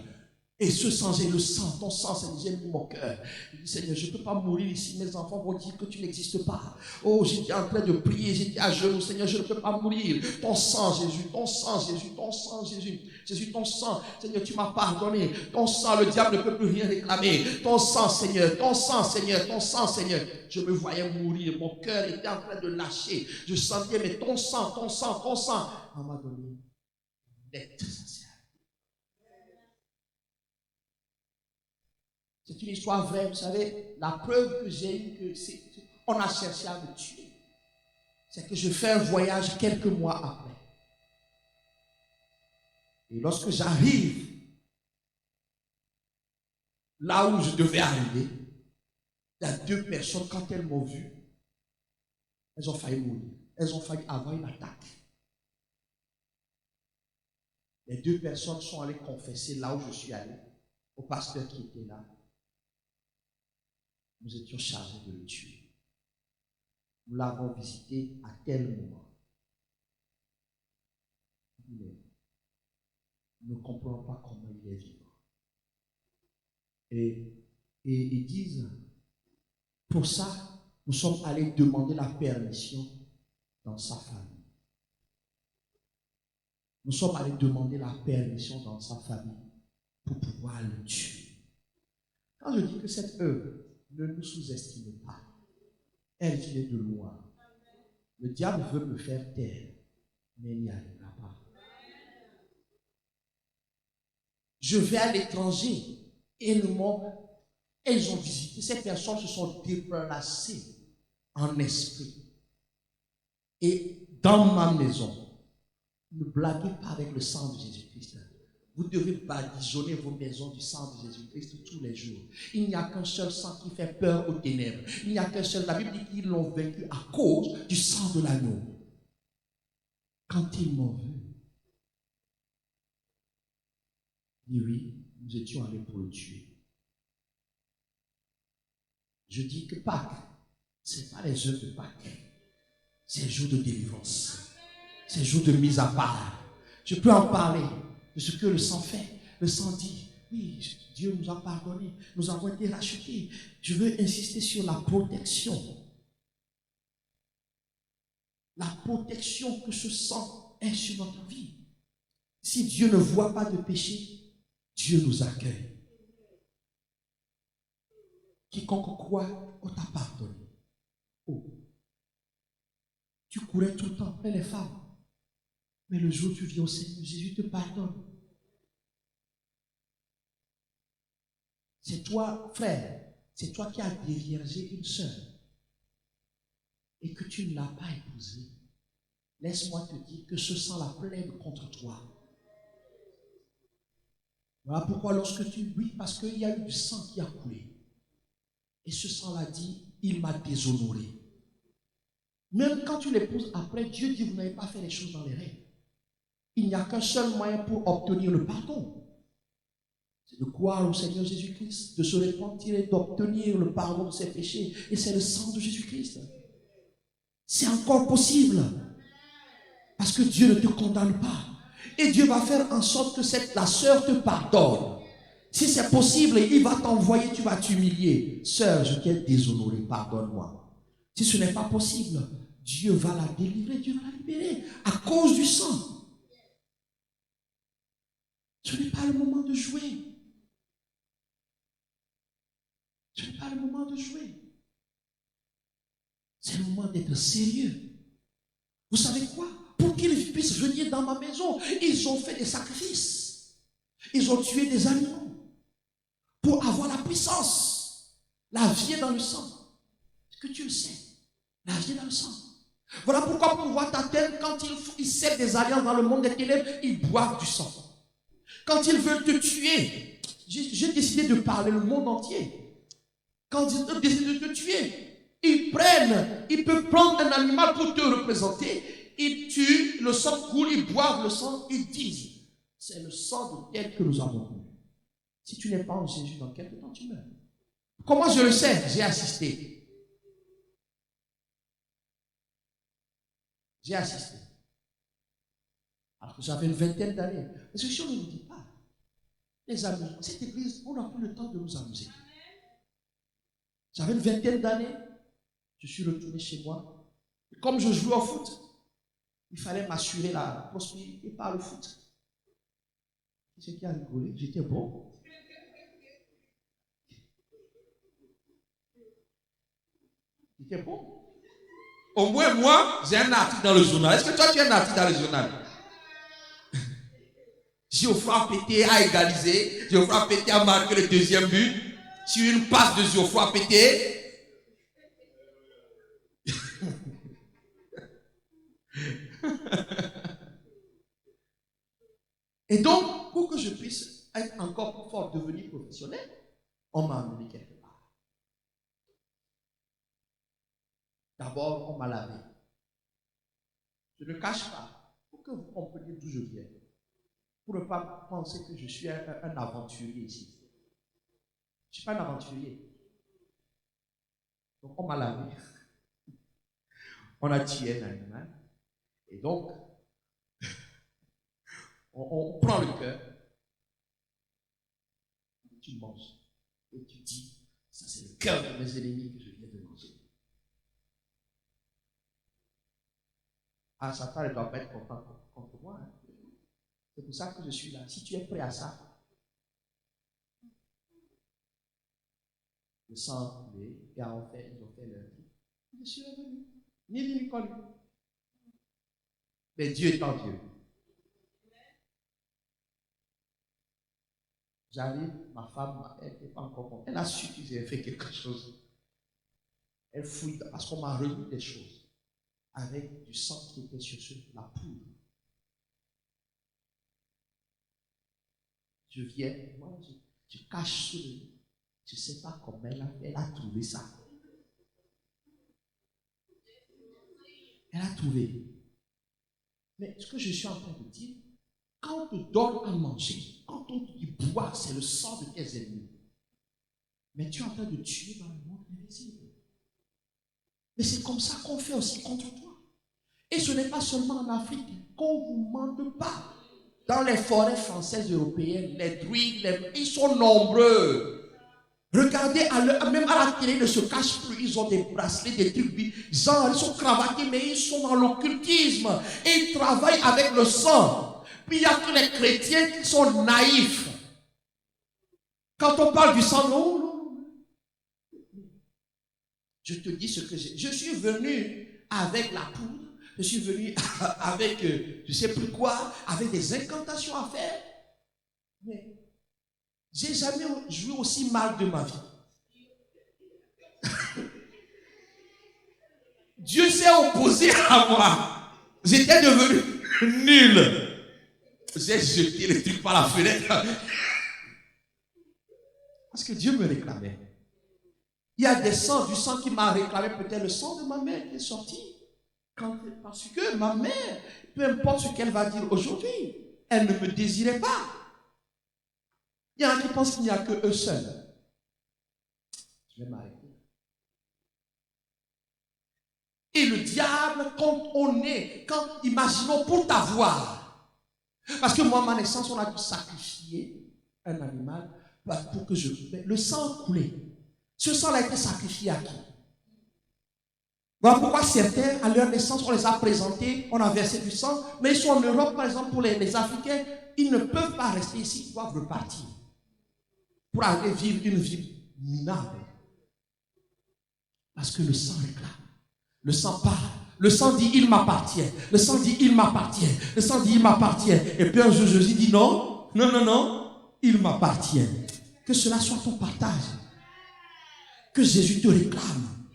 Et ce sang, j'ai le sang, ton sang, Seigneur, j'ai mis mon cœur. Je dis, Seigneur, je ne peux pas mourir ici. Mes enfants vont dire que tu n'existes pas. Oh, j'étais en train de prier, j'étais à genoux. Seigneur, je ne peux pas mourir. Ton sang, Jésus, ton sang, Jésus, ton sang, Jésus. Jésus, ton sang, Seigneur, tu m'as pardonné. Ton sang, le diable ne peut plus rien réclamer. Ton sang, Seigneur, ton sang, Seigneur, ton sang, Seigneur. Je me voyais mourir. Mon cœur était en train de lâcher. Je sentais, mais ton sang, ton sang, ton sang. On m'a donné d'être sincère. C'est une histoire vraie, vous savez, la preuve que j'ai eue qu'on a cherché à me tuer, c'est que je fais un voyage quelques mois après. Et lorsque j'arrive là où je devais arriver, il y a deux personnes, quand elles m'ont vu, elles ont failli mourir. Elles ont failli avoir une attaque. Les deux personnes sont allées confesser là où je suis allé, au pasteur qui était là. Nous étions chargés de le tuer. Nous l'avons visité à tel moment. Mais nous ne comprenons pas comment il est vivant. Et ils disent, pour ça, nous sommes allés demander la permission dans sa famille. Nous sommes allés demander la permission dans sa famille pour pouvoir le tuer. Quand je dis que cette œuvre, ne nous sous-estimez pas. Elle vient de loin. Le diable veut me faire taire, mais il n'y arrivera pas. Je vais à l'étranger et elles ont visité. Ces personnes se sont déplacées en esprit. Et dans ma maison, ne blaguez pas avec le sang de Jésus-Christ. Vous devez badigeonner vos maisons du sang de Jésus-Christ tous les jours. Il n'y a qu'un seul sang qui fait peur aux ténèbres. Il n'y a qu'un seul. La Bible dit qu'ils l'ont vaincu à cause du sang de l'agneau. Quand ils m'ont vu, dit oui, nous étions allés pour le tuer. Je dis que Pâques, ce n'est pas les œuvres de Pâques. C'est le jour de délivrance. C'est le jour de mise à part. Je peux en parler de ce que le sang fait. Le sang dit, oui, Dieu nous a pardonné. Nous avons été rachetés. Je veux insister sur la protection. La protection que ce sang est sur notre vie. Si Dieu ne voit pas de péché, Dieu nous accueille. Quiconque croit, on t'a pardonné. Oh. Tu courais tout le temps après les femmes. Mais le jour où tu viens au Seigneur, Jésus te pardonne. C'est toi, frère, c'est toi qui as déviergé une sœur et que tu ne l'as pas épousée. Laisse-moi te dire que ce sang la plaide contre toi. Voilà pourquoi lorsque tu... Oui, parce qu'il y a eu du sang qui a coulé. Et ce sang-là dit, il m'a déshonoré. Même quand tu l'épouses après, Dieu dit, vous n'avez pas fait les choses dans les règles. Il n'y a qu'un seul moyen pour obtenir le pardon. C'est de croire au Seigneur Jésus-Christ, de se repentir et d'obtenir le pardon de ses péchés. Et c'est le sang de Jésus-Christ. C'est encore possible. Parce que Dieu ne te condamne pas. Et Dieu va faire en sorte que la sœur te pardonne. Si c'est possible, il va t'envoyer, tu vas t'humilier. Sœur, je t'ai déshonoré, pardonne-moi. Si ce n'est pas possible, Dieu va la délivrer, Dieu va la libérer à cause du sang. Ce n'est pas le moment de jouer. Ce n'est pas le moment de jouer. C'est le moment d'être sérieux. Vous savez quoi? Pour qu'ils puissent venir dans ma maison, ils ont fait des sacrifices. Ils ont tué des animaux pour avoir la puissance. La vie est dans le sang. Est-ce que tu le sais? La vie est dans le sang. Voilà pourquoi pour pouvoir t'atteindre, quand ils servent des alliances dans le monde des ténèbres, ils boivent du sang. Quand ils veulent te tuer, j'ai décidé de parler le monde entier. Quand ils décident de te tuer, ils peuvent prendre un animal pour te représenter, ils tuent, le sang coule, ils boivent le sang, ils disent, c'est le sang de tel que nous avons bu. Si tu n'es pas en Jésus, dans quelques temps tu meurs. Comment je le sais? J'ai assisté. J'ai assisté. Alors que j'avais une vingtaine d'années. Parce que si on ne nous dit pas, les amis, cette église, on n'a plus le temps de nous amuser. J'avais une vingtaine d'années, je suis retourné chez moi. Et comme je jouais au foot, il fallait m'assurer la prospérité par le foot. C'est qui a rigolé, j'étais bon. J'étais bon. Au moins, moi, j'ai un article dans le journal. Est-ce que toi, tu as un article dans le journal? Geoffroy Pété a égalisé. Geoffroy Pété a marqué le deuxième but. Sur une passe de Geoffroy Pété. Et donc, pour que je puisse être encore plus fort, devenir professionnel, on m'a amené quelque part. D'abord, on m'a lavé. Je ne cache pas, pour que vous compreniez d'où je viens. Pour ne pas penser que je suis un aventurier ici. Je ne suis pas un aventurier. Donc, on m'a lavé. On a tué un animal. Et donc, on prend le cœur. Tu manges. Et tu dis, ça c'est le cœur de mes ennemis que je viens de manger. Ah, Satan ne doit pas être content contre moi. Hein. C'est pour ça que je suis là. Si tu es prêt à ça, le sang coulé, ils ont fait leur vie. Je suis revenu. Ni lui ni connu. Mais Dieu étant Dieu. J'arrive, ma femme, elle n'était pas encore contente. Elle a su que j'ai fait quelque chose. Elle fouille parce qu'on m'a remis des choses avec du sang qui était sur la poudre. Je viens, moi, je cache sous le lit. Je ne sais pas comment elle a trouvé ça. Elle a trouvé. Mais ce que je suis en train de dire, quand on te donne à manger, quand on te dit bois, c'est le sang de tes ennemis. Mais tu es en train de tuer dans le monde invisible. Mais c'est comme ça qu'on fait aussi contre toi. Et ce n'est pas seulement en Afrique qu'on ne vous mente pas. Dans les forêts françaises européennes, les druides, ils sont nombreux. Regardez, même à la télé, ils ne se cachent plus. Ils ont des bracelets, des trucs, genre, ils sont cravatés, mais ils sont dans l'occultisme. Et ils travaillent avec le sang. Puis il y a que les chrétiens qui sont naïfs. Quand on parle du sang, non. Je te dis ce que j'ai. Je suis venu avec la poudre. Je suis venu avec, je ne sais plus quoi, avec des incantations à faire. Mais j'ai jamais joué aussi mal de ma vie. Dieu s'est opposé à moi. J'étais devenu nul. J'ai jeté les trucs par la fenêtre. Parce que Dieu me réclamait. Il y a du sang qui m'a réclamé, peut-être le sang de ma mère qui est sorti. Parce que ma mère, peu importe ce qu'elle va dire aujourd'hui, elle ne me désirait pas. Il y en a qui pensent qu'il n'y a que eux seuls. Je vais m'arrêter. Et le diable, quand imaginons pour t'avoir, parce que moi, à ma naissance, on a dû sacrifier un animal pour que je... Le sang coulait. Ce sang a été sacrifié à qui? Voilà pourquoi certains, à leur naissance, on les a présentés, on a versé du sang, mais ils sont en Europe, par exemple, pour les Africains, ils ne peuvent pas rester ici, ils doivent repartir pour aller vivre une vie minable. Parce que le sang réclame. Le sang parle. Le sang dit, il m'appartient. Le sang dit, il m'appartient. Le sang dit, il m'appartient. Et puis un jour, Jésus dit, non, non, non, non, il m'appartient. Que cela soit ton partage. Que Jésus te réclame.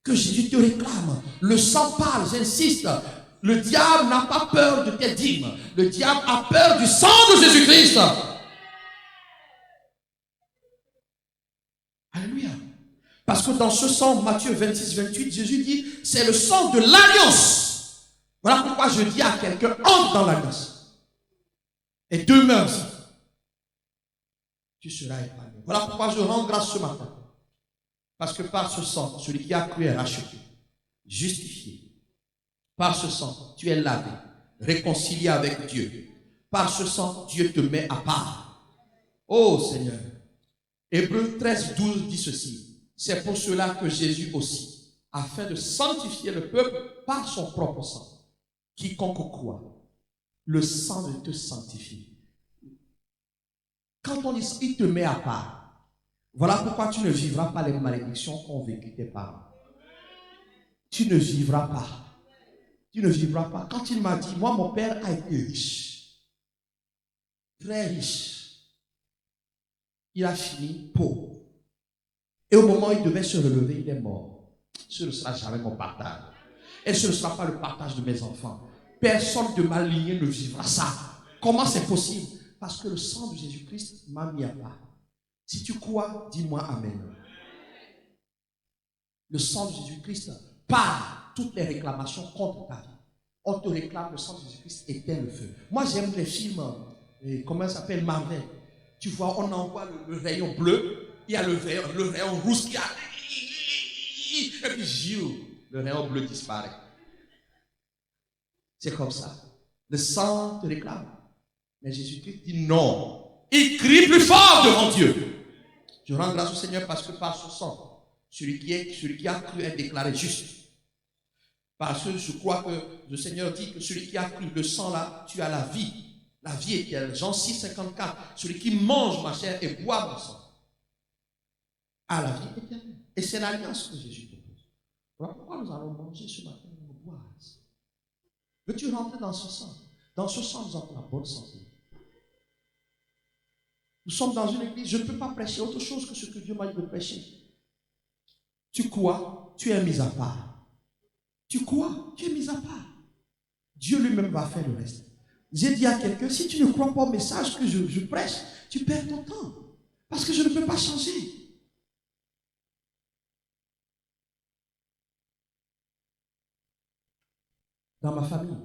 Que Jésus te réclame. Le sang parle, j'insiste. Le diable n'a pas peur de tes dîmes. Le diable a peur du sang de Jésus-Christ. Alléluia. Parce que dans ce sang, Matthieu 26, 28, Jésus dit, c'est le sang de l'alliance. Voilà pourquoi je dis à quelqu'un, entre dans l'alliance. Et demeure. Tu seras épargné. Voilà pourquoi je rends grâce ce matin. Parce que par ce sang, celui qui a cru est racheté, justifié. Par ce sang, tu es lavé, réconcilié avec Dieu. Par ce sang, Dieu te met à part. Oh Seigneur. Hébreux 13, 12 dit ceci. C'est pour cela que Jésus aussi, afin de sanctifier le peuple par son propre sang. Quiconque croit, le sang de te sanctifie. Quand on dit il te met à part, voilà pourquoi tu ne vivras pas les malédictions qu'ont vécu tes parents. Tu ne vivras pas. Tu ne vivras pas. Quand il m'a dit, moi mon père a été riche, très riche, il a fini pauvre. Et au moment où il devait se relever, il est mort. Ce ne sera jamais mon partage. Et ce ne sera pas le partage de mes enfants. Personne de ma lignée ne vivra ça. Comment c'est possible? Parce que le sang de Jésus-Christ m'a mis à part. Si tu crois, dis-moi Amen. Le sang de Jésus-Christ part toutes les réclamations contre ta vie. On te réclame, le sang de Jésus-Christ éteint le feu. Moi, j'aime les films, comment ça s'appelle, Marvel. Tu vois, on envoie le rayon bleu. Il y a le rayon rouge qui a... Et puis, le rayon bleu disparaît. C'est comme ça. Le sang te réclame. Mais Jésus-Christ dit non. Il crie plus fort devant Dieu. Je rends grâce au Seigneur parce que par ce sang, celui qui a cru est déclaré juste. Parce que je crois que le Seigneur dit que celui qui a cru le sang là, tu as la vie. La vie éternelle. Jean 6, 54. Celui qui mange ma chair et boit mon sang à la vie éternelle. Et c'est l'alliance que Jésus propose. Voilà pourquoi nous allons manger ce matin nos boire. Veux-tu rentrer dans ce sang? Dans ce sang, nous avons la bonne santé. Nous sommes dans une église, je ne peux pas prêcher autre chose que ce que Dieu m'a dit de prêcher. Tu crois, tu es mis à part. Tu crois, tu es mis à part. Dieu lui-même va faire le reste. J'ai dit à quelqu'un, si tu ne crois pas au message que je prêche, tu perds ton temps. Parce que je ne peux pas changer. Dans ma famille,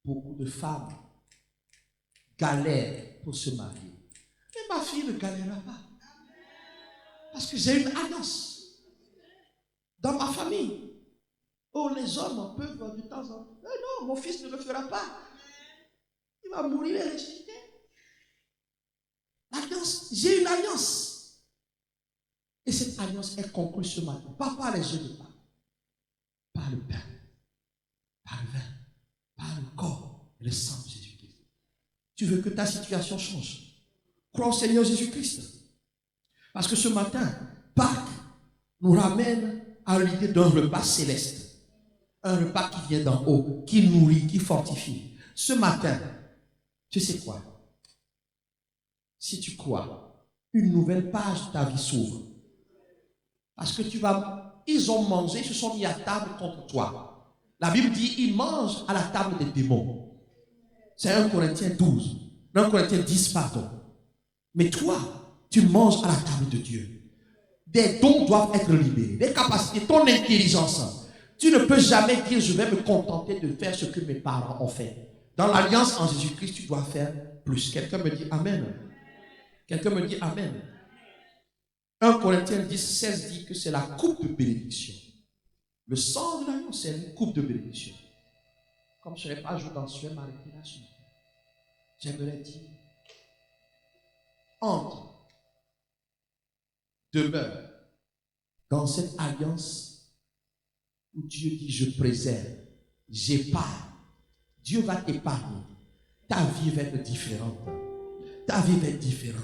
beaucoup de femmes galèrent pour se marier. Mais ma fille ne galérera pas. Parce que j'ai une alliance. Dans ma famille, oh, les hommes peuvent de temps en temps. Non, mon fils ne le fera pas. Il va mourir et ressusciter. L'alliance, j'ai une alliance. Et cette alliance est conclue ce matin. Pas par les yeux de pain, par le pain, par le vin, par le corps et le sang de Jésus-Christ. Tu veux que ta situation change? Crois au Seigneur Jésus-Christ. Parce que ce matin, Pâques nous ramène à l'idée d'un repas céleste. Un repas qui vient d'en haut, qui nourrit, qui fortifie. Ce matin, tu sais quoi? Si tu crois, une nouvelle page de ta vie s'ouvre. Parce que ils ont mangé, ils se sont mis à table contre toi. La Bible dit, ils mangent à la table des démons. C'est 1 Corinthiens 12. 1 Corinthiens 10, pardon. Mais toi, tu manges à la table de Dieu. Des dons doivent être libérés. Des capacités, ton intelligence. Tu ne peux jamais dire, je vais me contenter de faire ce que mes parents ont fait. Dans l'alliance en Jésus-Christ, tu dois faire plus. Quelqu'un me dit Amen. Quelqu'un me dit Amen. 1 Corinthiens 10:16 dit que c'est la coupe de bénédiction. Le sang de l'agneau, c'est une coupe de bénédiction. Comme je n'ai pas joué dans ce m'arrêter là ce matin. J'aimerais dire, entre, demeure dans cette alliance où Dieu dit je préserve, j'épargne. Dieu va t'épargner. Ta vie va être différente. Ta vie va être différente.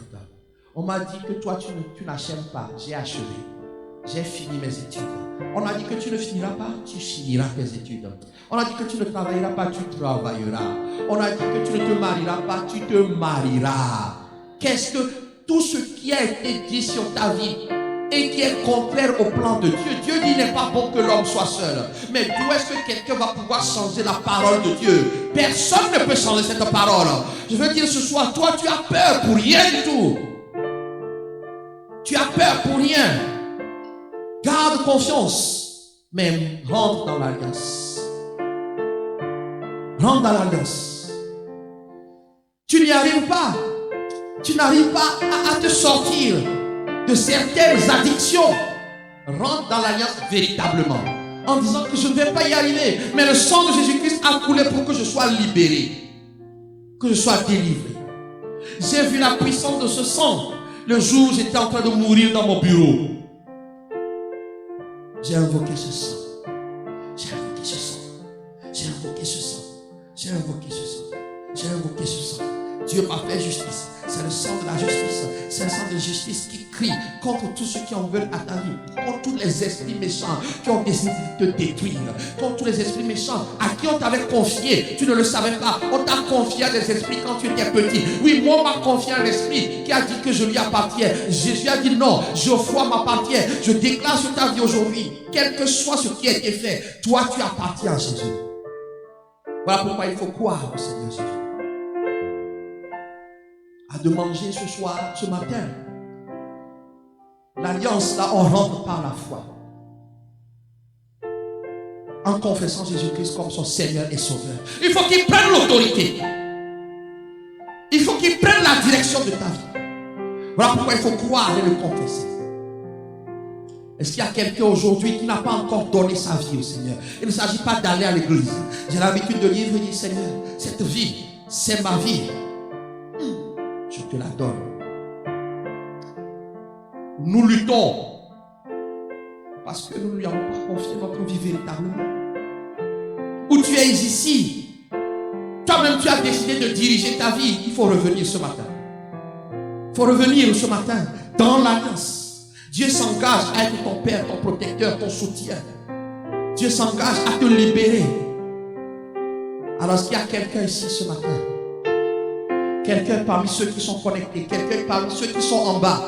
On m'a dit que toi tu n'achèves pas. J'ai achevé. J'ai fini mes études. On a dit que tu ne finiras pas, tu finiras tes études. On a dit que tu ne travailleras pas, tu travailleras. On a dit que tu ne te marieras pas, tu te marieras. Qu'est-ce que tout ce qui a été dit sur ta vie et qui est contraire au plan de Dieu, Dieu dit n'est pas bon que l'homme soit seul. Mais d'où est-ce que quelqu'un va pouvoir changer la parole de Dieu? Personne ne peut changer cette parole. Je veux dire ce soir, toi tu as peur pour rien du tout. Tu as peur pour rien. Garde confiance, mais rentre dans l'alliance. Rentre dans l'alliance. Tu n'y arrives pas. Tu n'arrives pas à te sortir de certaines addictions. Rentre dans l'alliance véritablement. En disant que je ne vais pas y arriver. Mais le sang de Jésus-Christ a coulé pour que je sois libéré. Que je sois délivré. J'ai vu la puissance de ce sang le jour où j'étais en train de mourir dans mon bureau. J'ai invoqué ce sang. J'ai invoqué ce sang. J'ai invoqué ce sang. J'ai invoqué ce sang. J'ai invoqué ce sang. Dieu m'a fait justice. C'est le sang de la justice. C'est le sang de justice qui crie contre tous ceux qui en veulent à ta vie. Contre tous les esprits méchants qui ont décidé de te détruire. Contre tous les esprits méchants à qui on t'avait confié. Tu ne le savais pas. On t'a confié à des esprits quand tu étais petit. Oui, moi on m'a confié à un esprit qui a dit que je lui appartiens. Jésus a dit non, Geoffroy m'appartient. Je déclare sur ta vie aujourd'hui, quel que soit ce qui a été fait, toi tu appartiens à Jésus. Voilà pourquoi il faut croire au Seigneur Jésus. À de manger ce soir, ce matin. L'alliance, là, on rentre par la foi. En confessant Jésus-Christ comme son Seigneur et Sauveur. Il faut qu'il prenne l'autorité. Il faut qu'il prenne la direction de ta vie. Voilà pourquoi il faut croire et le confesser. Est-ce qu'il y a quelqu'un aujourd'hui qui n'a pas encore donné sa vie au Seigneur? Il ne s'agit pas d'aller à l'église. J'ai l'habitude de lire et dire, Seigneur, cette vie, c'est ma vie. Je te la donne. Nous luttons parce que nous ne lui avons pas confié notre vie véritablement. Où tu es ici, toi-même tu as décidé de diriger ta vie. Il faut revenir ce matin. Il faut revenir ce matin dans l'alliance. Dieu s'engage à être ton Père, ton protecteur, ton soutien. Dieu s'engage à te libérer. Alors est-ce qu'il y a quelqu'un ici ce matin? Quelqu'un parmi ceux qui sont connectés, quelqu'un parmi ceux qui sont en bas,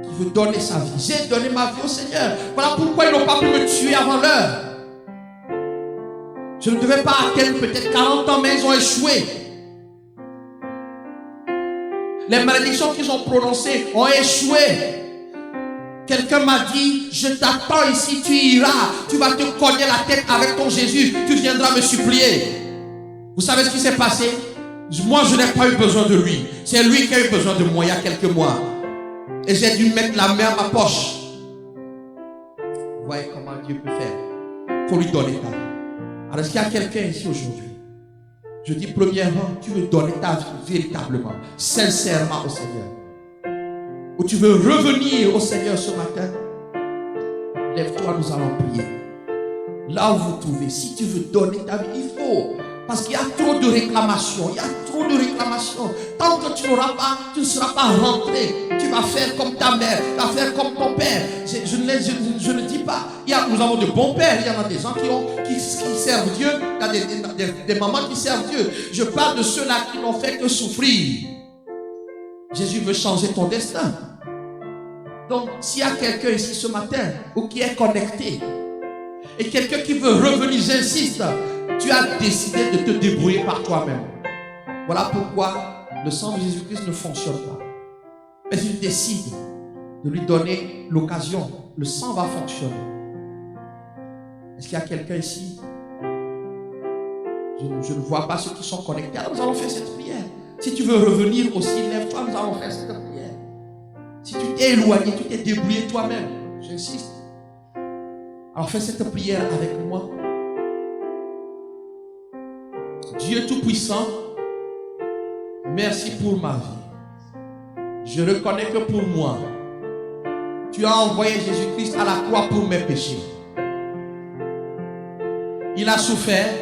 qui veut donner sa vie. J'ai donné ma vie au Seigneur. Voilà pourquoi ils n'ont pas pu me tuer avant l'heure. Je ne devais pas atteindre peut-être 40 ans, mais ils ont échoué. Les malédictions qu'ils ont prononcées ont échoué. Quelqu'un m'a dit, je t'attends ici, tu iras. Tu vas te cogner la tête avec ton Jésus. Tu viendras me supplier. Vous savez ce qui s'est passé? Moi, je n'ai pas eu besoin de lui. C'est lui qui a eu besoin de moi il y a quelques mois. Et j'ai dû mettre la main à ma poche. Vous voyez comment Dieu peut faire. Il faut lui donner ta vie. Alors, est-ce qu'il y a quelqu'un ici aujourd'hui? Je dis premièrement, tu veux donner ta vie véritablement, sincèrement au Seigneur. Ou tu veux revenir au Seigneur ce matin? Lève-toi, nous allons prier. Là où vous trouvez, si tu veux donner ta vie, il faut. Parce qu'il y a trop de réclamations. Il y a trop de réclamations. Tant que tu n'auras pas, tu ne seras pas rentré. Tu vas faire comme ta mère, tu vas faire comme ton père. Je ne dis pas. Nous avons de bons pères. Il y en a des gens qui servent Dieu. Il y a des mamans qui servent Dieu. Je parle de ceux-là qui n'ont fait que souffrir. Jésus veut changer ton destin. Donc, s'il y a quelqu'un ici ce matin ou qui est connecté et quelqu'un qui veut revenir, j'insiste. Tu as décidé de te débrouiller par toi-même. Voilà pourquoi le sang de Jésus-Christ ne fonctionne pas. Mais tu décides de lui donner l'occasion. Le sang va fonctionner. Est-ce qu'il y a quelqu'un ici? Je ne vois pas ceux qui sont connectés. Alors nous allons faire cette prière. Si tu veux revenir aussi, lève-toi, nous allons faire cette prière. Si tu t'es éloigné, tu t'es débrouillé toi-même, j'insiste. Alors fais cette prière avec moi. Dieu Tout-Puissant, merci pour ma vie. Je reconnais que pour moi, tu as envoyé Jésus-Christ à la croix pour mes péchés. Il a souffert,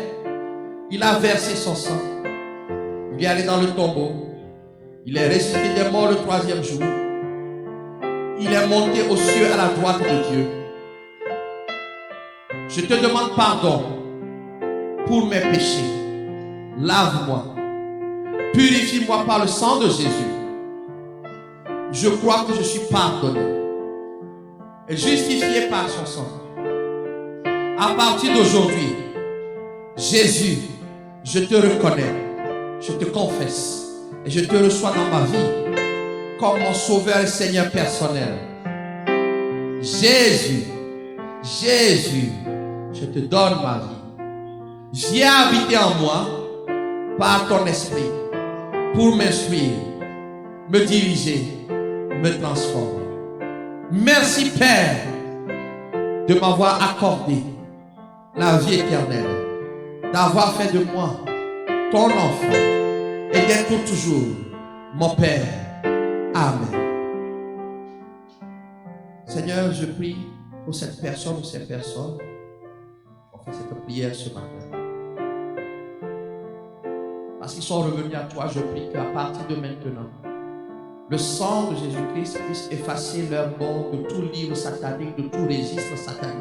il a versé son sang, il est allé dans le tombeau, il est ressuscité des morts le 3e jour, il est monté aux cieux à la droite de Dieu. Je te demande pardon pour mes péchés. Lave-moi, purifie-moi par le sang de Jésus. Je crois que je suis pardonné et justifié par son sang. À partir d'aujourd'hui, Jésus, je te reconnais, je te confesse et je te reçois dans ma vie comme mon sauveur et Seigneur personnel. Jésus, Jésus, je te donne ma vie. Viens habiter en moi par ton esprit pour m'instruire, me diriger, me transformer. Merci Père de m'avoir accordé la vie éternelle, d'avoir fait de moi ton enfant et d'être pour toujours mon Père. Amen. Seigneur, je prie pour cette personne ou ces personnes. On fait cette prière ce matin. Parce qu'ils sont revenus à toi, je prie qu'à partir de maintenant, le sang de Jésus-Christ puisse effacer leur nom de tout livre satanique, de tout registre satanique.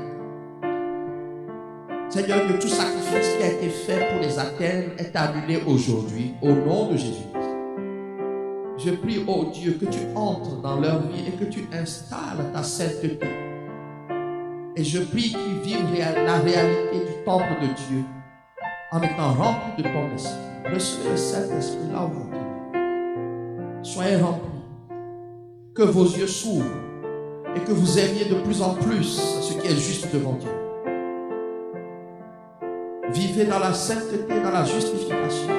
Seigneur, que tout sacrifice qui a été fait pour les atteindre est annulé aujourd'hui au nom de Jésus-Christ. Je prie, oh Dieu, que tu entres dans leur vie et que tu installes ta sainteté. Et je prie qu'ils vivent la réalité du temple de Dieu en étant remplis de ton esprit. Recevez le Saint-Esprit là où vous êtes. Soyez remplis. Que vos yeux s'ouvrent et que vous aimiez de plus en plus ce qui est juste devant Dieu. Vivez dans la sainteté, dans la justification.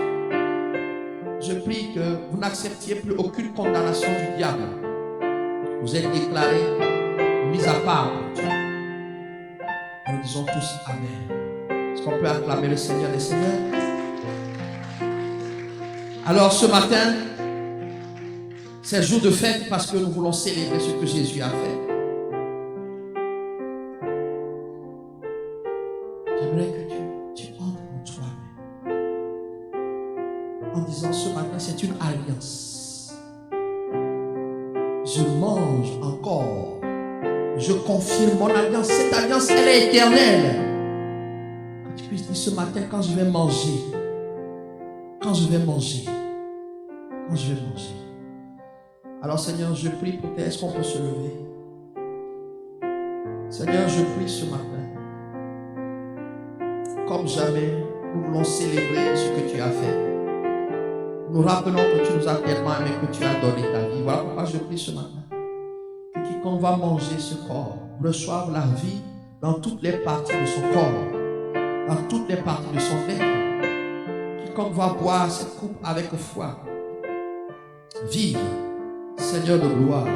Je prie que vous n'acceptiez plus aucune condamnation du diable. Vous êtes déclarés mis à part pour Dieu. Nous disons tous Amen. Est-ce qu'on peut acclamer le Seigneur des Seigneurs? Alors ce matin, c'est jour de fête parce que nous voulons célébrer ce que Jésus a fait. J'aimerais que tu entres en toi-même en disant ce matin, c'est une alliance. Je mange encore. Je confirme mon alliance. Cette alliance, elle est éternelle. Que tu puisses dire ce matin, quand je vais manger, quand je vais manger. Alors Seigneur, je prie pour toi. Est-ce qu'on peut se lever? Seigneur, je prie ce matin. Comme jamais, nous voulons célébrer ce que tu as fait. Nous rappelons que tu nous as tellement aimés, que tu as donné ta vie. Voilà pourquoi je prie ce matin. Que quiconque va manger ce corps reçoive la vie dans toutes les parties de son corps, dans toutes les parties de son être. Quiconque va boire cette coupe avec foi, vive, Seigneur de gloire,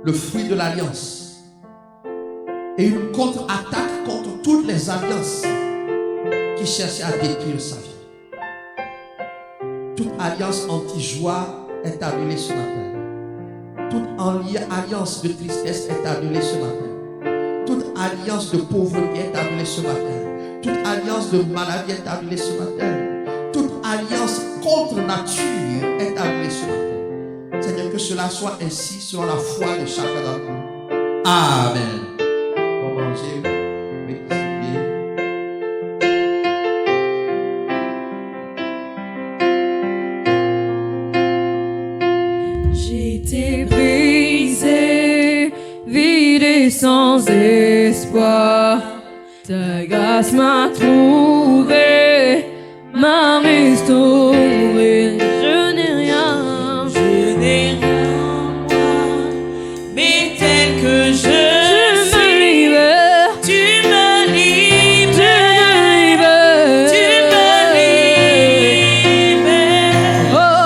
le fruit de l'alliance et une contre-attaque contre toutes les alliances qui cherchaient à détruire sa vie. Toute alliance anti-joie est annulée ce matin. Toute alliance de tristesse est annulée ce matin. Toute alliance de pauvreté est annulée ce matin. Toute alliance de maladie est annulée ce matin. Toute alliance contre nature est annulée ce matin. Seigneur, que cela soit ainsi selon la foi de chacun d'entre nous. Amen. On va manger. J'étais brisé, vide et sans espoir. Ta grâce m'a trouvé, m'a restauré. Je n'ai rien, moi, mais tel que je suis, libère. Tu me libères, tu me libères. Oh.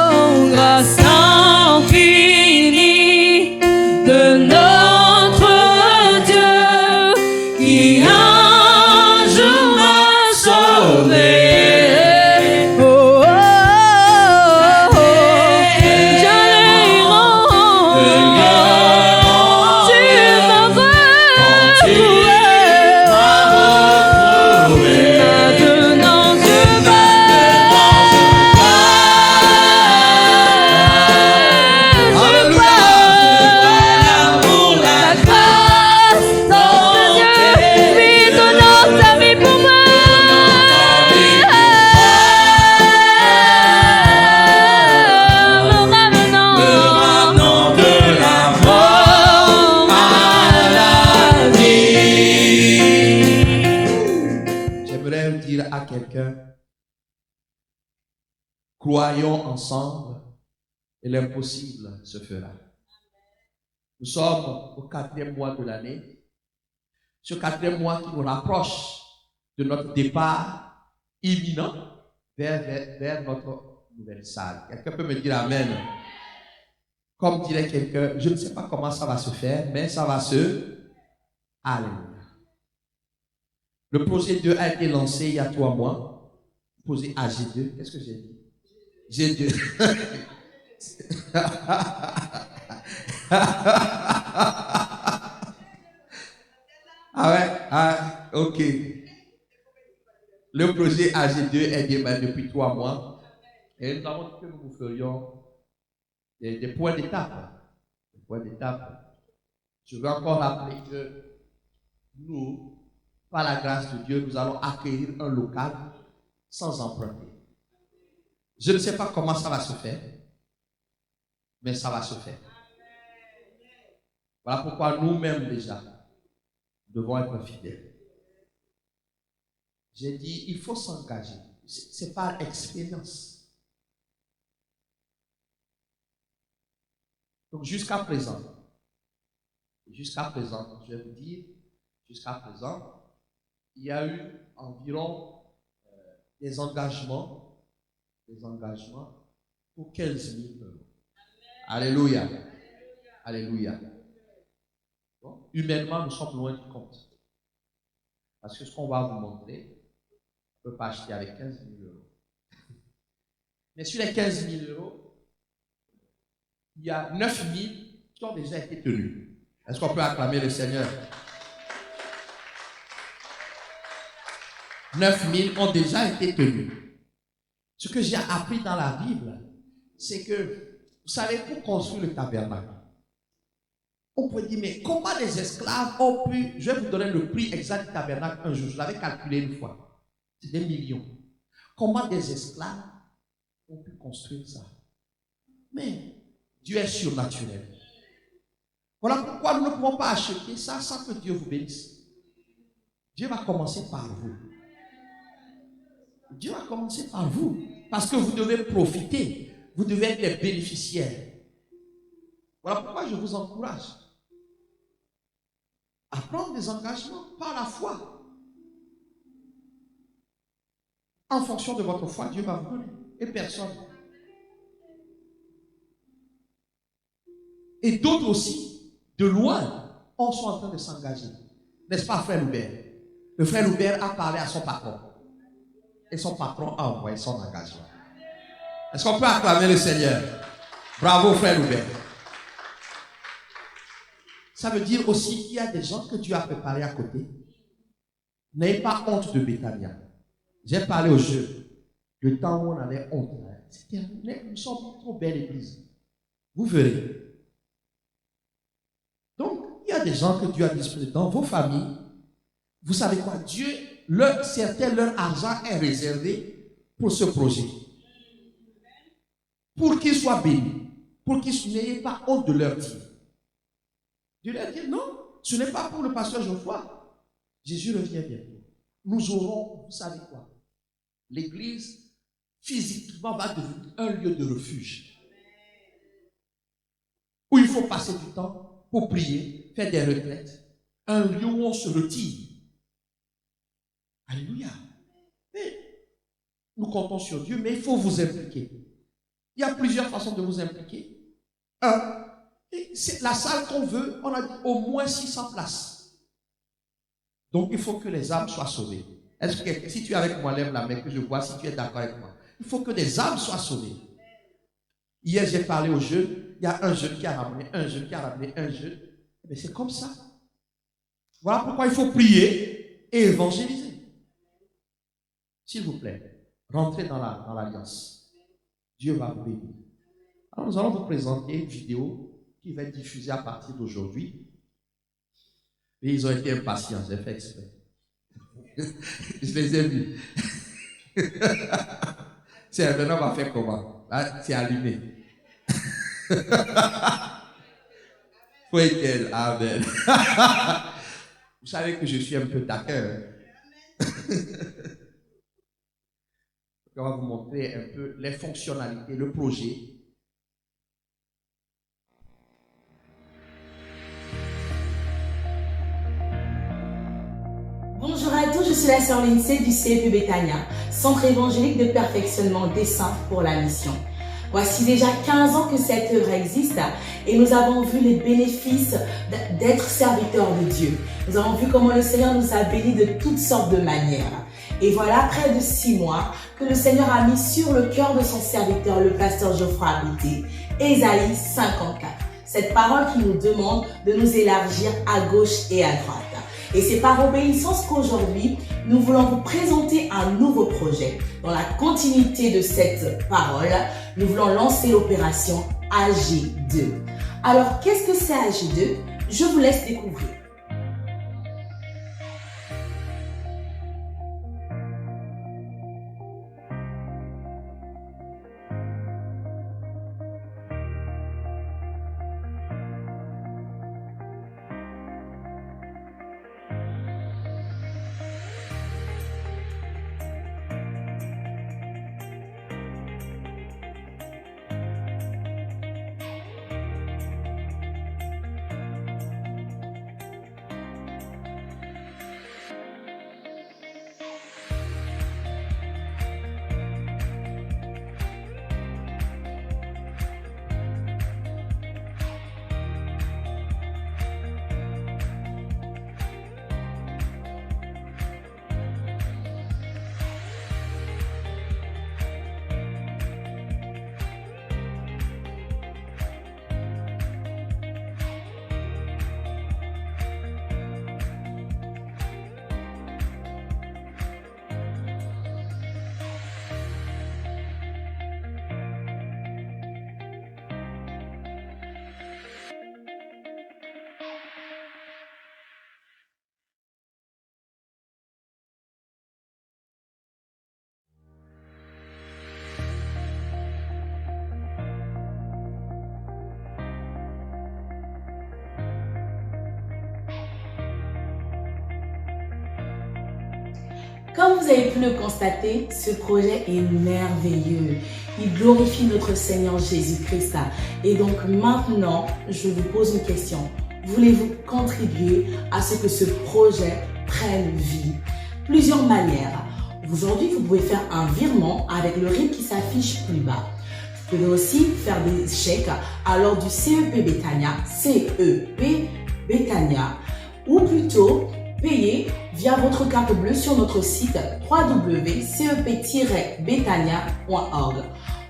Croyons ensemble et l'impossible se fera. Nous sommes au 4e mois de l'année. Ce 4e mois qui nous rapproche de notre départ imminent vers notre nouvelle salle. Quelqu'un peut me dire Amen. Comme dirait quelqu'un, je ne sais pas comment ça va se faire, mais ça va se... Alléluia. Le projet 2 a été lancé il y a 3 mois. Projet AG2. Qu'est-ce que j'ai dit? G2. Ah ouais? Ah, ok. Le projet AG2 est démarré depuis 3 mois. Et nous avons dit que nous vous ferions des points d'étape. Des points d'étape. Je veux encore rappeler que nous, par la grâce de Dieu, nous allons acquérir un local sans emprunter. Je ne sais pas comment ça va se faire, mais ça va se faire. Voilà pourquoi nous-mêmes déjà devons être fidèles. J'ai dit, il faut s'engager. C'est par expérience. Donc jusqu'à présent, je vais vous dire, jusqu'à présent, il y a eu environ des engagements pour 15 000 euros. Alléluia. Alléluia. Bon, humainement, nous sommes loin du compte. Parce que ce qu'on va vous montrer, on ne peut pas acheter avec 15 000 euros. Mais sur les 15 000 euros, il y a 9 000 qui ont déjà été tenus. Est-ce qu'on peut acclamer le Seigneur? 9 000 ont déjà été tenus. Ce que j'ai appris dans la Bible, c'est que, vous savez, pour construire le tabernacle, on peut dire, mais comment les esclaves ont pu... Je vais vous donner le prix exact du tabernacle un jour. Je l'avais calculé une fois. C'est des millions. Comment des esclaves ont pu construire ça? Mais Dieu est surnaturel. Voilà pourquoi nous ne pouvons pas acheter ça sans que Dieu vous bénisse. Dieu va commencer par vous. Dieu va commencer par vous. Parce que vous devez profiter. Vous devez être les bénéficiaires. Voilà pourquoi je vous encourage à prendre des engagements par la foi. En fonction de votre foi, Dieu va vous donner. Et personne. Et d'autres aussi, de loin, sont en train de s'engager. N'est-ce pas, frère Loubert? Le frère Loubert a parlé à son patron. Et son patron a envoyé son engagement. Est-ce qu'on peut acclamer le Seigneur? Bravo, frère Loubert. Ça veut dire aussi qu'il y a des gens que Dieu a préparés à côté. N'ayez pas honte de Béthania. J'ai parlé au jeu. Le temps où on avait honte, c'est terminé. Nous sommes trop belle église. Vous verrez. Donc, il y a des gens que Dieu a disposés dans vos familles. Vous savez quoi? Dieu, leur argent est réservé pour ce projet. Pour qu'ils soient bénis. Pour qu'ils n'aient pas honte de leur dire. Dieu leur dit non, ce n'est pas pour le pasteur Geoffroy. Jésus revient bientôt. Nous aurons, vous savez quoi? L'église, physiquement, va devenir un lieu de refuge. Où il faut passer du temps pour prier, faire des retraites. Un lieu où on se retire. Alléluia. Mais nous comptons sur Dieu, mais il faut vous impliquer. Il y a plusieurs façons de vous impliquer. C'est la salle qu'on veut, on a dit au moins 600 places. Donc il faut que les âmes soient sauvées. Est-ce que si tu es avec moi, lève la main que je vois si tu es d'accord avec moi. Il faut que des âmes soient sauvées. Hier, j'ai parlé aux jeunes. Il y a un jeune qui a ramené un jeune, qui a ramené un jeune. Mais c'est comme ça. Voilà pourquoi il faut prier et évangéliser. S'il vous plaît, rentrez dans l'alliance. Dieu va vous bénir. Alors nous allons vous présenter une vidéo qui va être diffusée à partir d'aujourd'hui. Et ils ont été impatients, j'ai fait exprès. Je les ai vus. C'est maintenant on va faire comment? Là, c'est allumé. Faut être amen. Vous savez que je suis un peu taquin. on va vous montrer un peu les fonctionnalités, le projet. Bonjour à tous, je suis la sœur Lindsay du CEP Bethania, Centre évangélique de perfectionnement des saints pour la mission. Voici déjà 15 ans que cette œuvre existe et nous avons vu les bénéfices d'être serviteurs de Dieu. Nous avons vu comment le Seigneur nous a bénis de toutes sortes de manières. Et voilà, près de 6 mois, que le Seigneur a mis sur le cœur de son serviteur, le pasteur Geoffroy Abouté, Ésaïe 54. Cette parole qui nous demande de nous élargir à gauche et à droite. Et c'est par obéissance qu'aujourd'hui, nous voulons vous présenter un nouveau projet. Dans la continuité de cette parole, nous voulons lancer l'opération AG2. Alors, qu'est-ce que c'est AG2? Je vous laisse découvrir. Comme vous avez pu le constater, ce projet est merveilleux. Il glorifie notre Seigneur Jésus-Christ. Et donc maintenant, je vous pose une question. Voulez-vous contribuer à ce que ce projet prenne vie? Plusieurs manières. Aujourd'hui, vous pouvez faire un virement avec le RIB qui s'affiche plus bas. Vous pouvez aussi faire des chèques à l'ordre du CEP Bethania, ou plutôt payer via votre carte bleue sur notre site www.cep-bethania.org.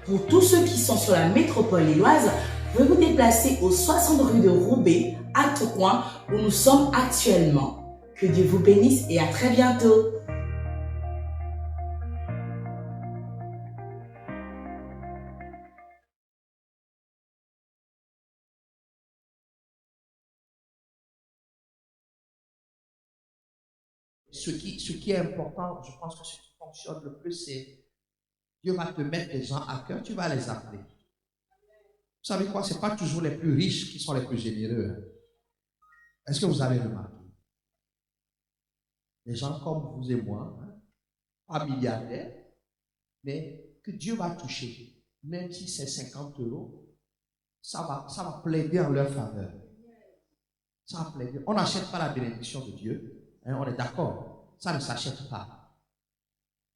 Pour tous ceux qui sont sur la métropole lilloise, vous pouvez vous déplacer au 60 rue de Roubaix, à Tourcoing, où nous sommes actuellement. Que Dieu vous bénisse et à très bientôt. Ce qui est important, je pense que ce qui fonctionne le plus, c'est Dieu va te mettre des gens à cœur, tu vas les appeler. Vous savez quoi, ce n'est pas toujours les plus riches qui sont les plus généreux. Est-ce que vous avez remarqué? Des gens comme vous et moi, pas milliardaires, mais que Dieu va toucher, même si c'est 50 €, ça va plaider en leur faveur. Ça va plaider. On n'achète pas la bénédiction de Dieu. On est d'accord, ça ne s'achète pas.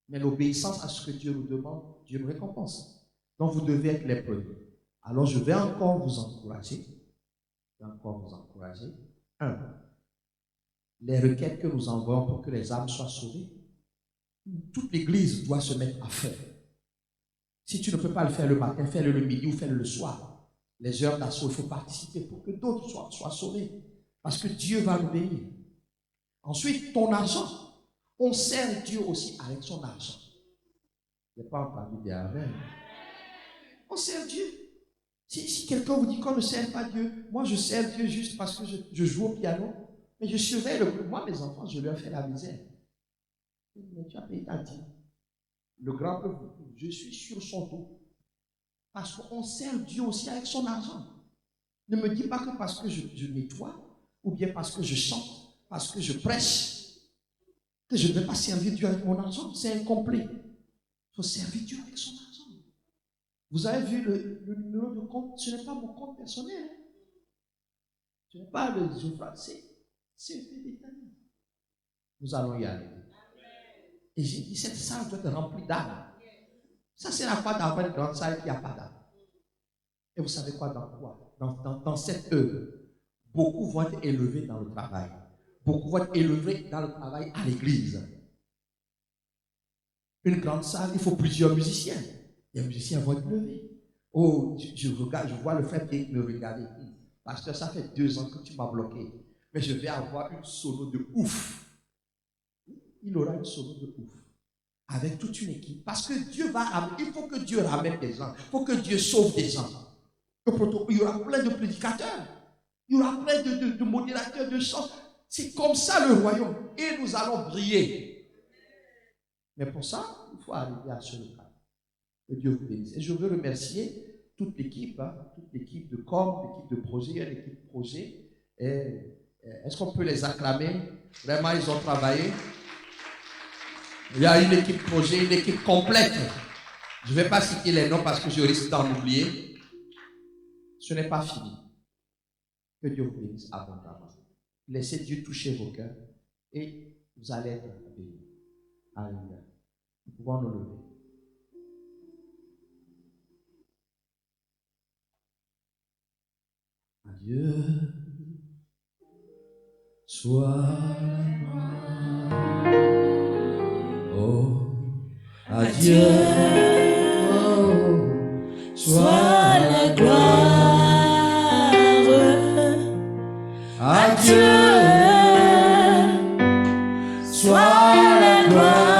Mais l'obéissance à ce que Dieu nous demande, Dieu nous récompense. Donc vous devez être les premiers. Alors je vais encore vous encourager. Les requêtes que nous envoyons pour que les âmes soient sauvées. Toute l'église doit se mettre à fond. Si tu ne peux pas le faire le matin, fais-le le midi ou fais-le le soir. Les heures d'assaut, il faut participer pour que d'autres soient sauvés. Parce que Dieu va nous bénir. Ensuite, ton argent. On sert Dieu aussi avec son argent. Je n'ai pas entendu dire amen. On sert Dieu. Si quelqu'un vous dit qu'on ne sert pas Dieu, moi je sers Dieu juste parce que je joue au piano, mais je surveille moi mes enfants, je leur fais la misère. Mais tu as payé ta dîme. Le grand peuple, je suis sur son dos. Parce qu'on sert Dieu aussi avec son argent. Ne me dis pas que parce que je nettoie, ou bien parce que je chante, parce que je prêche, que je ne vais pas servir Dieu avec mon argent. C'est incomplet. Il faut servir Dieu avec son argent. Vous avez vu le numéro de compte, ce n'est pas mon compte personnel. Hein? Ce n'est pas le Zoufra, c'est CEP Béthanie. Nous allons y aller. Et j'ai dit, cette salle doit être remplie d'âmes. Ça sert à quoi d'avoir une grande salle qui n'a pas d'âme? Et vous savez quoi, dans quoi? Dans cette œuvre, beaucoup vont être élevés dans le travail. Beaucoup vont être élevés dans le travail à l'église. Une grande salle, il faut plusieurs musiciens. Les musiciens vont être levés. Oh, je vois le frère qui me regarder. Pasteur, ça fait 2 ans que tu m'as bloqué. Mais je vais avoir une solo de ouf. Il aura une solo de ouf. Avec toute une équipe. Parce que Dieu va ramener. Il faut que Dieu ramène des gens. Il faut que Dieu sauve des gens. Il y aura plein de prédicateurs. Il y aura plein de modérateurs de chants. C'est comme ça le royaume. Et nous allons briller. Mais pour ça, il faut arriver à ce local. Que Dieu vous bénisse. Et je veux remercier toute l'équipe de com, l'équipe de projet, l'équipe projet. Est-ce qu'on peut les acclamer? Vraiment, ils ont travaillé. Il y a une équipe projet, une équipe complète. Je ne vais pas citer les noms parce que je risque d'en oublier. Ce n'est pas fini. Que Dieu vous bénisse abondamment. Laissez Dieu toucher vos cœurs et vous allez être bénis. Alléluia. Nous pouvons nous lever. Adieu, soit la gloire. Oh, adieu, oh, soit la gloire. Adieu, soit la gloire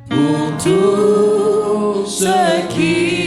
pour tout ce qui